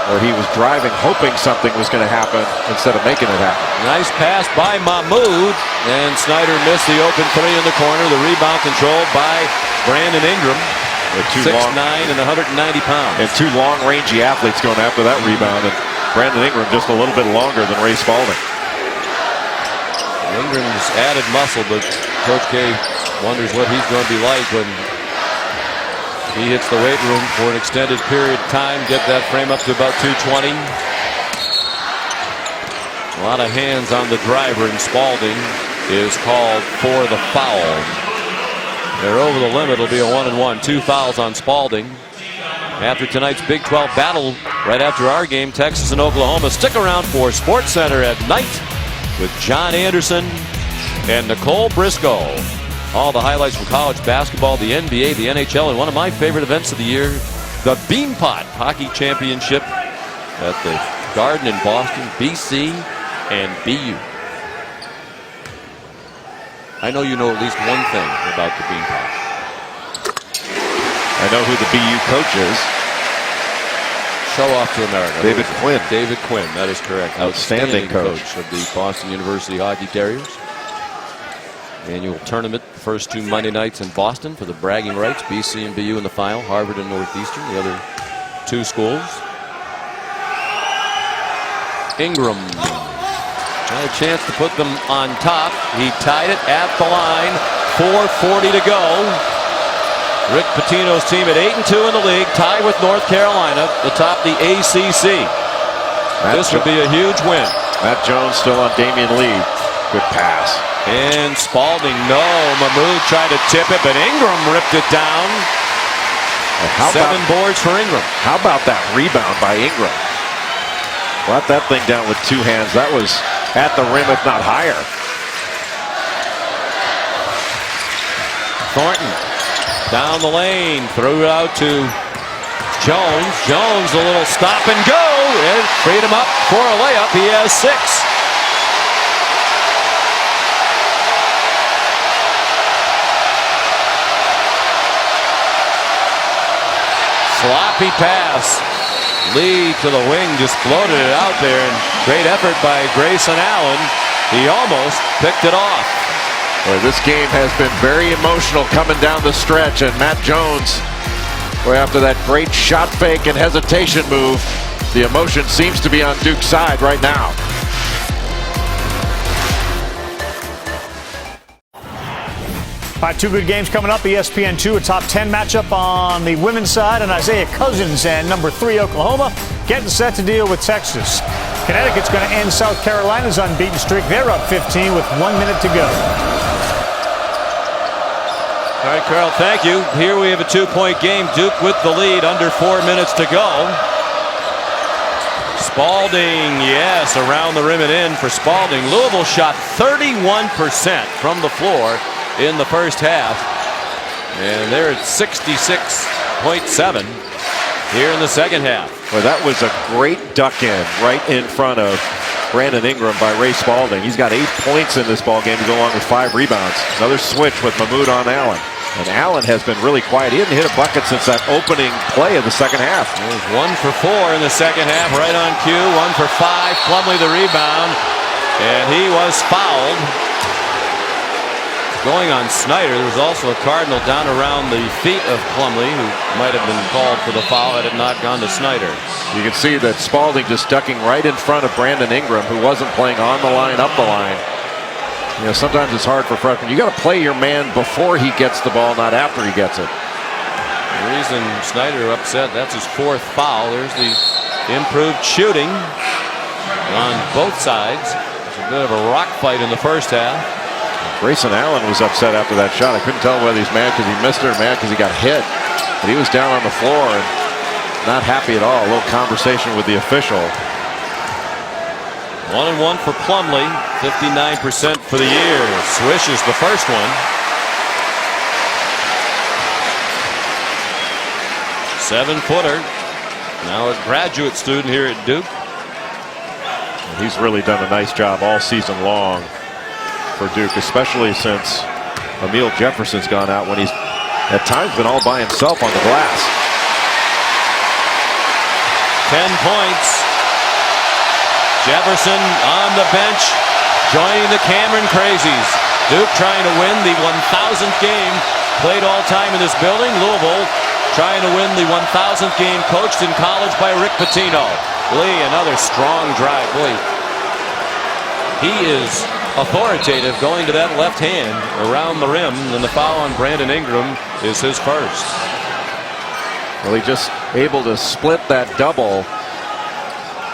where he was driving hoping something was going to happen instead of making it happen. Nice pass by Mahmoud, and Snyder missed the open 3 in the corner. The rebound controlled by Brandon Ingram. 6'9" and 190 pounds. And 2 long-rangey athletes going after that rebound, and Brandon Ingram just a little bit longer than Ray Spalding. Ingram's added muscle, but Coach K wonders what he's going to be like when he hits the weight room for an extended period of time. Get that frame up to about 220. A lot of hands on the driver, and Spalding is called for the foul. They're over the limit. It'll be a 1-and-1. 2 fouls on Spalding. After tonight's Big 12 battle, right after our game, Texas and Oklahoma. Stick around for SportsCenter at night with John Anderson and Nicole Briscoe. All the highlights from college basketball, the NBA, the NHL, and one of my favorite events of the year, the Beanpot Hockey Championship at the Garden in Boston, BC and BU. I know you know at least one thing about the Beanpot. I know who the BU coach is. Show off to America. David Quinn. David Quinn, that is correct. Outstanding coach of the Boston University Hockey Terriers. Annual tournament, the first 2 Monday nights in Boston for the bragging rights. BC and BU in the final. Harvard and Northeastern, the other 2 schools. Ingram had a chance to put them on top. He tied it at the line. 4:40 to go. Rick Pitino's team at 8-2 in the league, tied with North Carolina atop the ACC. This would be a huge win. Matt Jones still on Damian Lee. Good pass. And Spalding, no. Mahmoud tried to tip it, but Ingram ripped it down. 7 boards for Ingram. How about that rebound by Ingram? Brought that thing down with 2 hands. That was at the rim, if not higher. Thornton down the lane, threw it out to Jones. Jones, a little stop and go, and freed him up for a layup. He has 6. Sloppy pass. Lee to the wing, just floated it out there, and great effort by Grayson Allen. He almost picked it off. Boy, this game has been very emotional coming down the stretch, and Matt Jones, boy, after that great shot fake and hesitation move, the emotion seems to be on Duke's side right now. All right, two good games coming up. ESPN2, a top 10 matchup on the women's side, and Isaiah Cousins and number 3 Oklahoma getting set to deal with Texas. Connecticut's going to end South Carolina's unbeaten streak. They're up 15 with 1 minute to go. All right, Carl, thank you. Here we have a 2-point game. Duke with the lead, under 4 minutes to go. Spalding, yes, around the rim and in for Spalding. Louisville shot 31% from the floor in the first half, and they're at 66.7 here in the second half. Well, that was a great duck in right in front of Brandon Ingram by Ray Spalding. He's got 8 points in this ball game to go along with 5 rebounds. Another switch with Mahmoud on Allen. And Allen has been really quiet. He hasn't hit a bucket since that opening play of the second half. There's 1 for 4 in the second half, right on cue. 1 for 5. Plumlee the rebound, and he was fouled. Going on Snyder. There was also a Cardinal down around the feet of Plumlee, who might have been called for the foul had it not gone to Snyder. You can see that Spalding just ducking right in front of Brandon Ingram, who wasn't playing on the line, up the line. You know, sometimes it's hard for freshmen. You got to play your man before he gets the ball, not after he gets it. The reason Snyder upset, that's his 4th foul. There's the improved shooting on both sides. It's a bit of a rock fight in the first half. Grayson Allen was upset after that shot. I couldn't tell whether he's mad because he missed it or mad because he got hit. But he was down on the floor and not happy at all. A little conversation with the official. 1-1 for Plumlee, 59% for the year. Swish is the first one. 7-footer. Now a graduate student here at Duke. He's really done a nice job all season long for Duke, especially since Emil Jefferson's gone out, when he's at times been all by himself on the glass. 10 points. Jefferson on the bench, joining the Cameron Crazies. Duke trying to win the 1,000th game played all time in this building. Louisville trying to win the 1,000th game coached in college by Rick Pitino. Lee, another strong drive. Boy, he is authoritative going to that left hand around the rim, and the foul on Brandon Ingram is his first. Well, he just able to split that double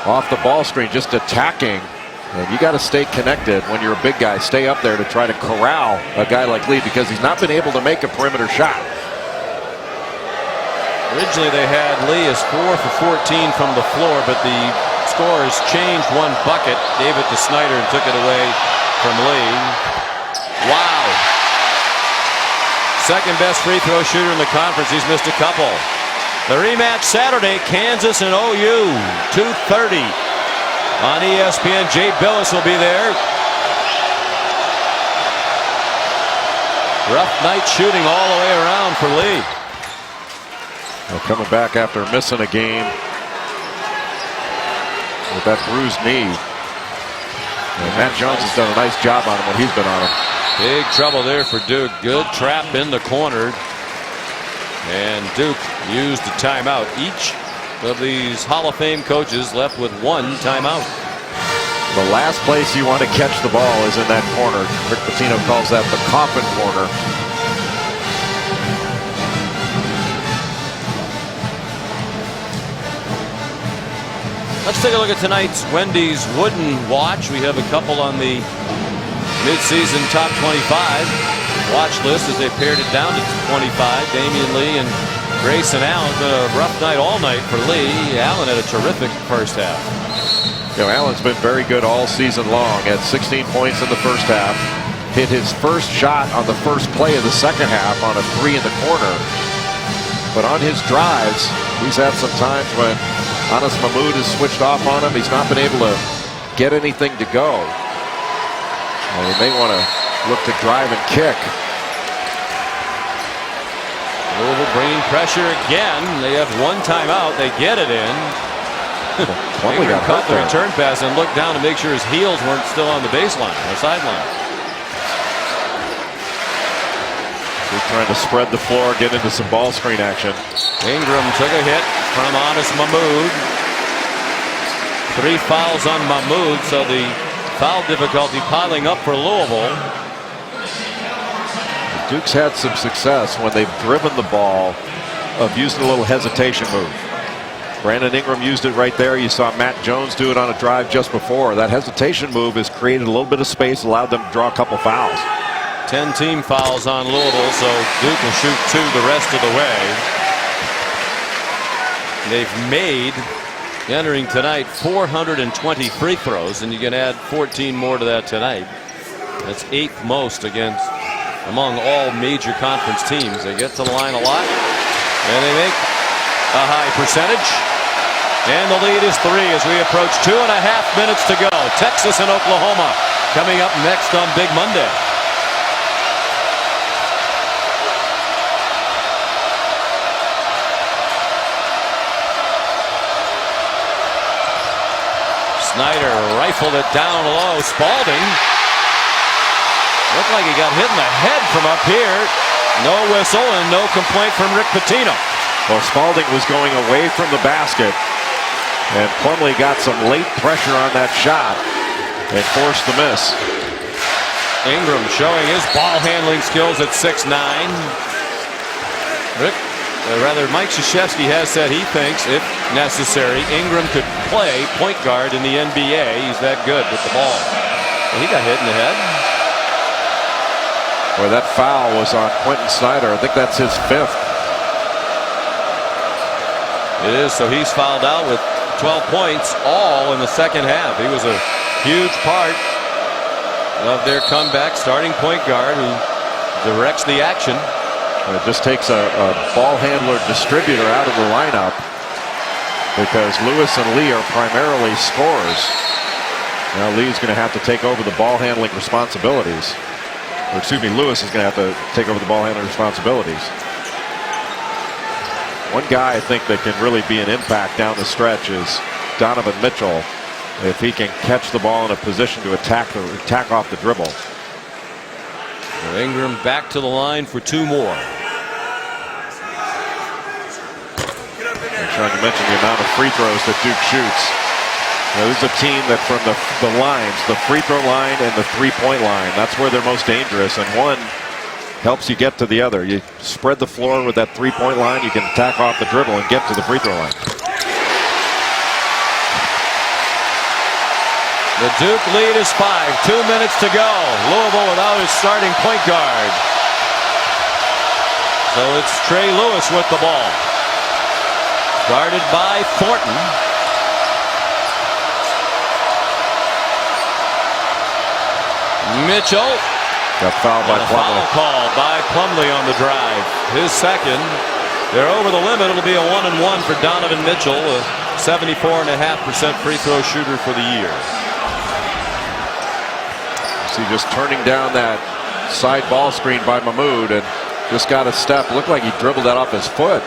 off the ball screen, just attacking. And you got to stay connected when you're a big guy. Stay up there to try to corral a guy like Lee, because he's not been able to make a perimeter shot. Originally they had Lee as 4 for 14 from the floor, but the scorers changed 1 bucket, gave it to Snyder and took it away from Lee. Wow. Second best free throw shooter in the conference. He's missed a couple. The rematch Saturday, Kansas and OU, 2:30 on ESPN. Jay Billis will be there. Rough night shooting all the way around for Lee. Well, coming back after missing a game with that bruised knee. And Matt Jones has done a nice job on him when he's been on him. Big trouble there for Duke. Good trap in the corner. And Duke used a timeout. Each of these Hall of Fame coaches left with 1 timeout. The last place you want to catch the ball is in that corner. Rick Pitino calls that the coffin corner. Let's take a look at tonight's Wendy's Wooden Watch. We have a couple on the midseason top 25 watch list as they pared it down to 25. Damian Lee and Grayson Allen. Been a rough night all night for Lee. Allen had a terrific first half. You know, Allen's been very good all season long. Had 16 points in the first half. Hit his first shot on the first play of the second half on a 3 in the corner. But on his drives, he's had some times when Anas Mahmoud has switched off on him. He's not been able to get anything to go. And he may want to look to drive and kick. Louisville bringing pressure again. They have 1 timeout. They get it in. Plumlee got caught hurt the there. return pass and looked down to make sure his heels weren't still on the baseline or sideline. He's trying to spread the floor, get into some ball screen action. Ingram took a hit from Anas Mahmoud. 3 fouls on Mahmoud, so the foul difficulty piling up for Louisville. Duke's had some success when they've driven the ball of using a little hesitation move. Brandon Ingram used it right there. You saw Matt Jones do it on a drive just before. That hesitation move has created a little bit of space, allowed them to draw a couple fouls. 10 team fouls on Louisville, so Duke will shoot 2 the rest of the way. They've made, entering tonight, 420 free throws, and you can add 14 more to that tonight. That's 8th most among all major conference teams. They get to the line a lot, and they make a high percentage. And the lead is 3 as we approach 2.5 minutes to go. Texas and Oklahoma coming up next on Big Monday. Snyder rifled it down low. Spalding looked like he got hit in the head from up here. No whistle and no complaint from Rick Pitino. Well, Spalding was going away from the basket, and Plumlee got some late pressure on that shot and forced the miss. Ingram showing his ball handling skills at 6'9". Mike Krzyzewski has said he thinks, if necessary, Ingram could play point guard in the NBA. He's that good with the ball. And he got hit in the head. Boy, that foul was on Quentin Snyder. I think that's his 5th. It is, so he's fouled out with 12 points, all in the second half. He was a huge part of their comeback, starting point guard who directs the action. It just takes a ball handler distributor out of the lineup because Lewis and Lee are primarily scorers. Now Lee's going to have to take over the ball handling responsibilities. Or excuse me, Lewis is going to have to take over the ball handling responsibilities. One guy I think that can really be an impact down the stretch is Donovan Mitchell, if he can catch the ball in a position to attack off the dribble. Ingram back to the line for 2 more. I'm trying to mention the amount of free throws that Duke shoots. Now, this is a team that from the lines, the free throw line and the 3-point line, that's where they're most dangerous, and one helps you get to the other. You spread the floor with that 3-point line, you can attack off the dribble and get to the free throw line. The Duke lead is 5. 2 minutes to go. Louisville without his starting point guard. So it's Trey Lewis with the ball. Guarded by Thornton. Mitchell. Got fouled by Plumlee. Foul called by Plumlee on the drive. His second. They're over the limit. It'll be a 1-and-1 for Donovan Mitchell, a 74.5% free throw shooter for the year. See, just turning down that side ball screen by Mahmoud and just got a step. Looked like he dribbled that off his foot.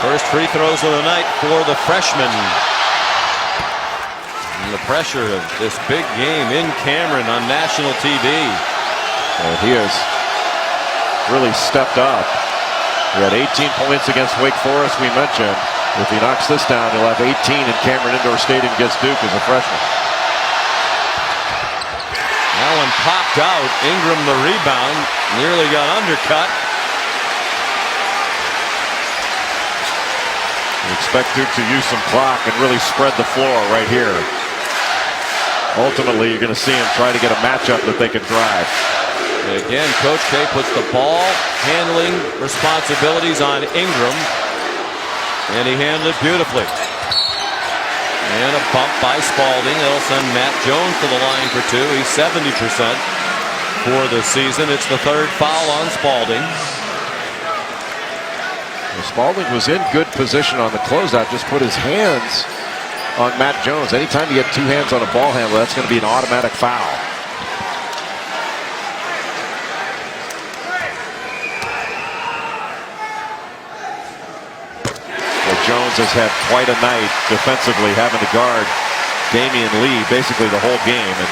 First free throws of the night for the freshman. And the pressure of this big game in Cameron on national TV. He has really stepped up. He had 18 points against Wake Forest, we mentioned. If he knocks this down, he'll have 18 in Cameron Indoor Stadium against Duke as a freshman. Allen popped out. Ingram the rebound. Nearly got undercut. You expect Duke to use some clock and really spread the floor right here. Ultimately, you're going to see him try to get a matchup that they can drive. And again, Coach K puts the ball handling responsibilities on Ingram. And he handled it beautifully. And a bump by Spalding. It'll send Matt Jones to the line for 2. He's 70% for the season. It's the 3rd foul on Spalding. Well, Spalding was in good position on the closeout. Just put his hands on Matt Jones. Anytime you get 2 hands on a ball handler, that's going to be an automatic foul. Jones has had quite a night defensively, having to guard Damian Lee basically the whole game, and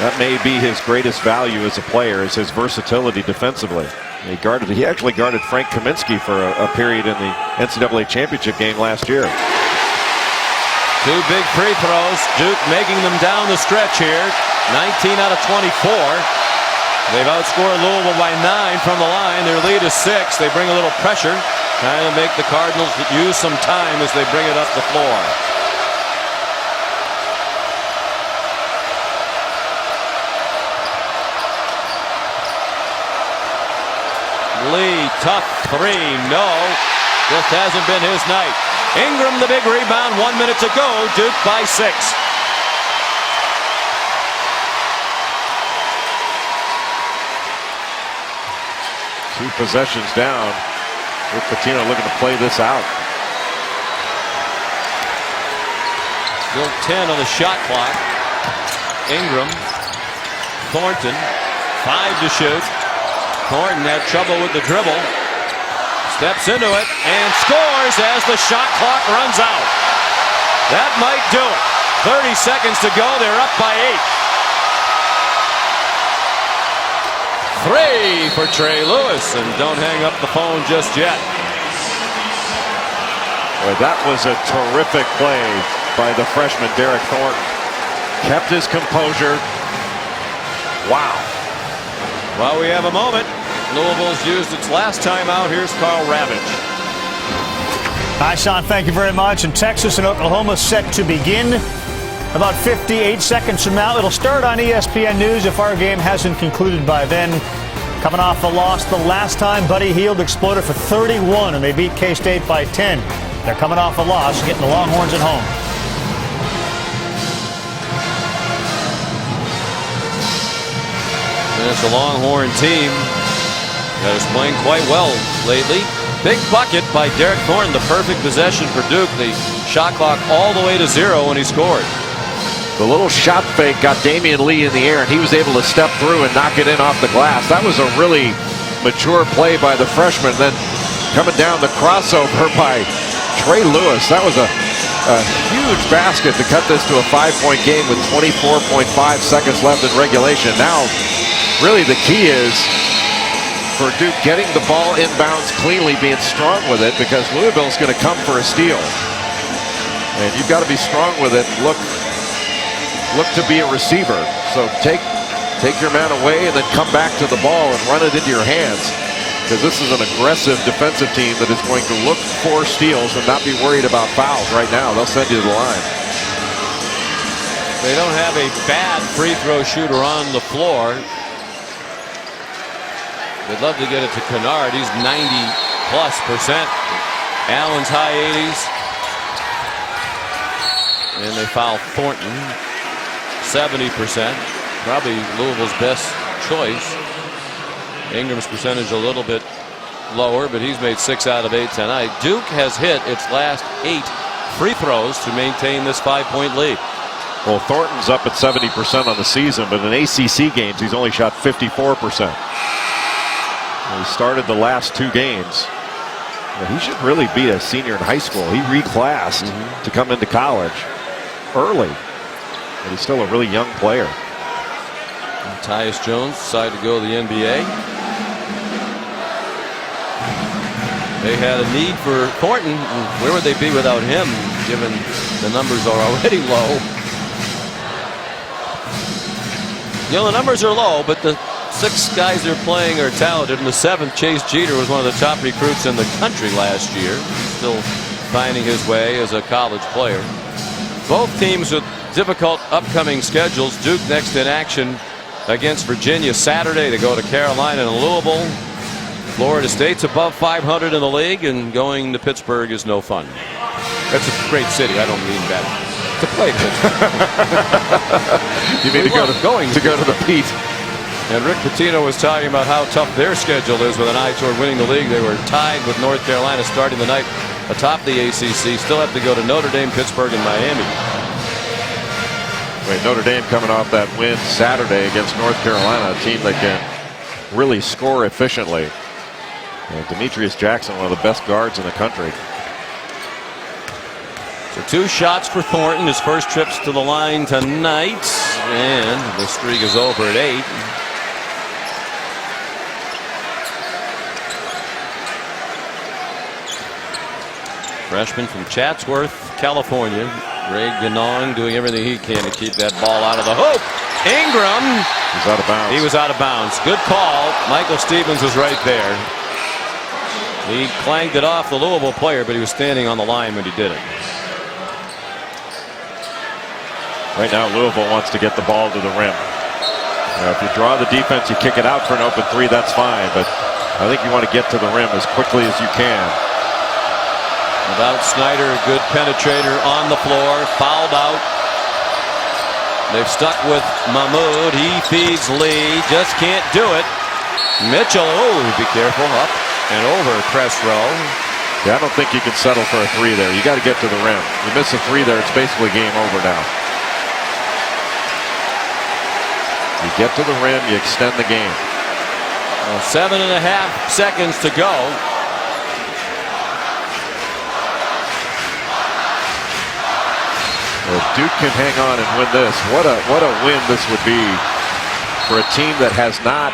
that may be his greatest value as a player, is his versatility defensively. He actually guarded Frank Kaminsky for a period in the NCAA championship game last year. Two big free throws. Duke making them down the stretch here. 19 out of 24. They've outscored Louisville by 9 from the line. Their lead is 6. They bring a little pressure, trying to make the Cardinals use some time as they bring it up the floor. Lee, tough three, no. Just hasn't been his night. Ingram, the big rebound, 1 minute to go. Duke by 6. Two possessions down. Rick Pitino looking to play this out. Still 10 on the shot clock. Ingram, Thornton, 5 to shoot. Thornton had trouble with the dribble. Steps into it and scores as the shot clock runs out. That might do it. 30 seconds to go. They're up by 8. 3 for Trey Lewis, and don't hang up the phone just yet. Boy, that was a terrific play by the freshman Derek Thornton. Kept his composure. Wow. While we have a moment, Louisville's used its last time out. Here's Carl Ravitch. Hi, Sean. Thank you very much. And Texas and Oklahoma set to begin about 58 seconds from now. It'll start on ESPN News if our game hasn't concluded by then. Coming off a loss the last time, Buddy Hield exploded for 31, and they beat K-State by 10. They're coming off a loss, getting the Longhorns at home. And it's a Longhorn team that is playing quite well lately. Big bucket by Derek Thornton, the perfect possession for Duke. The shot clock all the way to 0 when he scored. The little shot fake got Damian Lee in the air, and he was able to step through and knock it in off the glass. That was a really mature play by the freshman. Then coming down the crossover by Trey Lewis. That was a huge basket to cut this to a 5-point game with 24.5 seconds left in regulation. Now, really the key is for Duke getting the ball inbounds cleanly, being strong with it, because Louisville's going to come for a steal. And you've got to be strong with it. Look to be a receiver. So take your man away and then come back to the ball and run it into your hands, because this is an aggressive defensive team that is going to look for steals and not be worried about fouls right now. They'll send you to the line. They don't have a bad free throw shooter on the floor. They'd love to get it to Kennard. He's 90+%. Allen's high 80s. And they foul Thornton. 70%. Probably Louisville's best choice. Ingram's percentage a little bit lower, but he's made 6 out of 8 tonight. Duke has hit its last 8 free throws to maintain this 5-point lead. Well, Thornton's up at 70% on the season, but in ACC games he's only shot 54%. He started the last 2 games. He should really be a senior in high school. He reclassed to come into college early, but he's still a really young player. And Tyus Jones decided to go to the NBA. They had a need for Thornton. Where would they be without him, given the numbers are already low? You know, the numbers are low, but the 6 guys they're playing are talented. And the 7th, Chase Jeter, was one of the top recruits in the country last year. Still finding his way as a college player. Both teams with difficult upcoming schedules. Duke next in action against Virginia Saturday. They go to Carolina and Louisville. Florida State's above 500 in the league, and going to Pittsburgh is no fun. That's a great city. I don't mean that to play Pittsburgh. You mean to go to the Pete? And Rick Pitino was talking about how tough their schedule is with an eye toward winning the league. They were tied with North Carolina starting the night atop the ACC. Still have to go to Notre Dame, Pittsburgh, and Miami. Wait, Notre Dame coming off that win Saturday against North Carolina, a team that can really score efficiently. And Demetrius Jackson, one of the best guards in the country. So 2 shots for Thornton, his first trips to the line tonight, and the streak is over at 8. Freshman from Chatsworth, California, Ray Ganong doing everything he can to keep that ball out of the hoop. Ingram. He's out of bounds. He was out of bounds. Good call. Michael Stevens was right there. He clanged it off the Louisville player, but he was standing on the line when he did it. Right now, Louisville wants to get the ball to the rim. If you draw the defense, you kick it out for an open three, that's fine. But I think you want to get to the rim as quickly as you can. Without Snyder, a good penetrator on the floor, fouled out. They've stuck with Mahmoud. He feeds Lee, just can't do it. Mitchell, oh, be careful, up and over Crest row. Yeah, I don't think you can settle for a three there. You got to get to the rim. You miss a three there, it's basically game over now. You get to the rim, you extend the game. Well, 7.5 seconds to go. If Duke can hang on and win this, what a win this would be for a team that has not,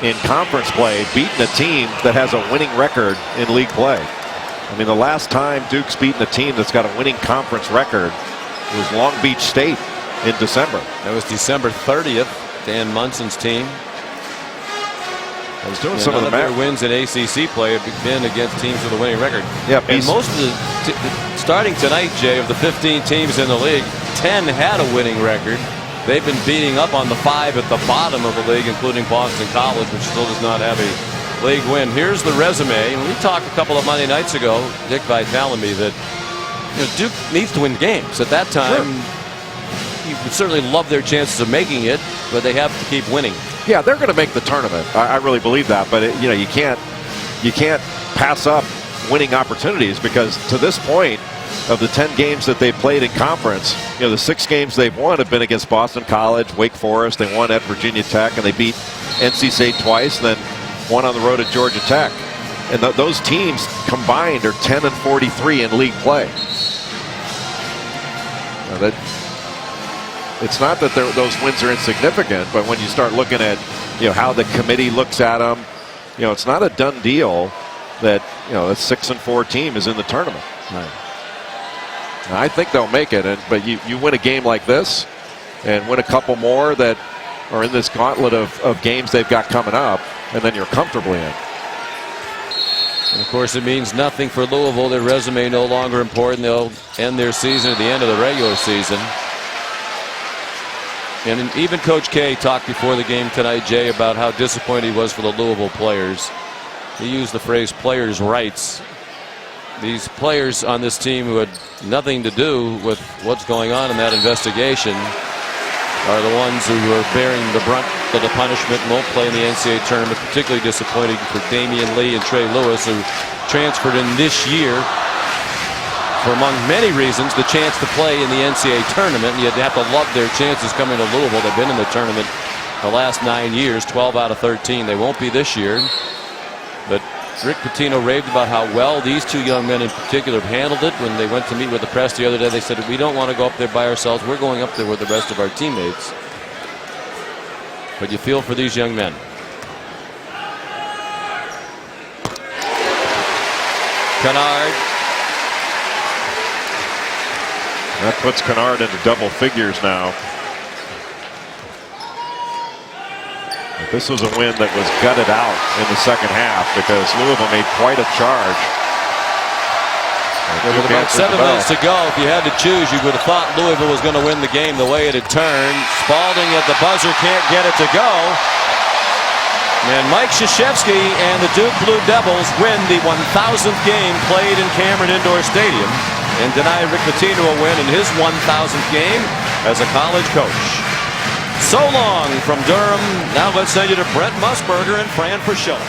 in conference play, beaten a team that has a winning record in league play. I mean, the last time Duke's beaten a team that's got a winning conference record was Long Beach State in December. That was December 30th. Dan Munson's team. I was doing some of their wins in ACC play have been against teams with a winning record. Yeah, and most of the starting tonight, Jay, of the 15 teams in the league, 10 had a winning record. They've been beating up on the 5 at the bottom of the league, including Boston College, which still does not have a league win. Here's the resume. And we talked a couple of Monday nights ago, Dick Vitale and me, that Duke needs to win games. At that time, you would certainly love their chances of making it, but they have to keep winning. Yeah, they're going to make the tournament. I really believe that. But you can't pass up winning opportunities, because to this point of the 10 games that they've played in conference, the 6 games they've won have been against Boston College, Wake Forest. They won at Virginia Tech, and they beat NC State twice. Then won on the road at Georgia Tech. And those teams combined are 10-43 in league play. It's not that those wins are insignificant, but when you start looking at how the committee looks at them, it's not a done deal that a 6-4 team is in the tournament. Right. Now, I think they'll make it, but you win a game like this, and win a couple more that are in this gauntlet of games they've got coming up, and then you're comfortably in. And of course, it means nothing for Louisville. Their resume no longer important. They'll end their season at the end of the regular season. And even Coach K talked before the game tonight, Jay, about how disappointed he was for the Louisville players. He used the phrase players' rights. These players on this team who had nothing to do with what's going on in that investigation are the ones who are bearing the brunt of the punishment and won't play in the NCAA tournament. Particularly disappointing for Damian Lee and Trey Lewis, who transferred in this year for, among many reasons, the chance to play in the NCAA tournament. You'd have to love their chances coming to Louisville. They've been in the tournament the last 9 years, 12 out of 13. They won't be this year. But Rick Pitino raved about how well these two young men in particular have handled it. When they went to meet with the press the other day, they said, we don't want to go up there by ourselves. We're going up there with the rest of our teammates. But you feel for these young men. Kennard. That puts Kennard into double figures now. This was a win that was gutted out in the second half because Louisville made quite a charge. With about 7 minutes to go, if you had to choose, you would have thought Louisville was going to win the game the way it had turned. Spalding at the buzzer can't get it to go. And Mike Krzyzewski and the Duke Blue Devils win the 1,000th game played in Cameron Indoor Stadium and deny Rick Pitino a win in his 1,000th game as a college coach. So long from Durham. Now let's send you to Brent Musburger and Fran Fraschilla.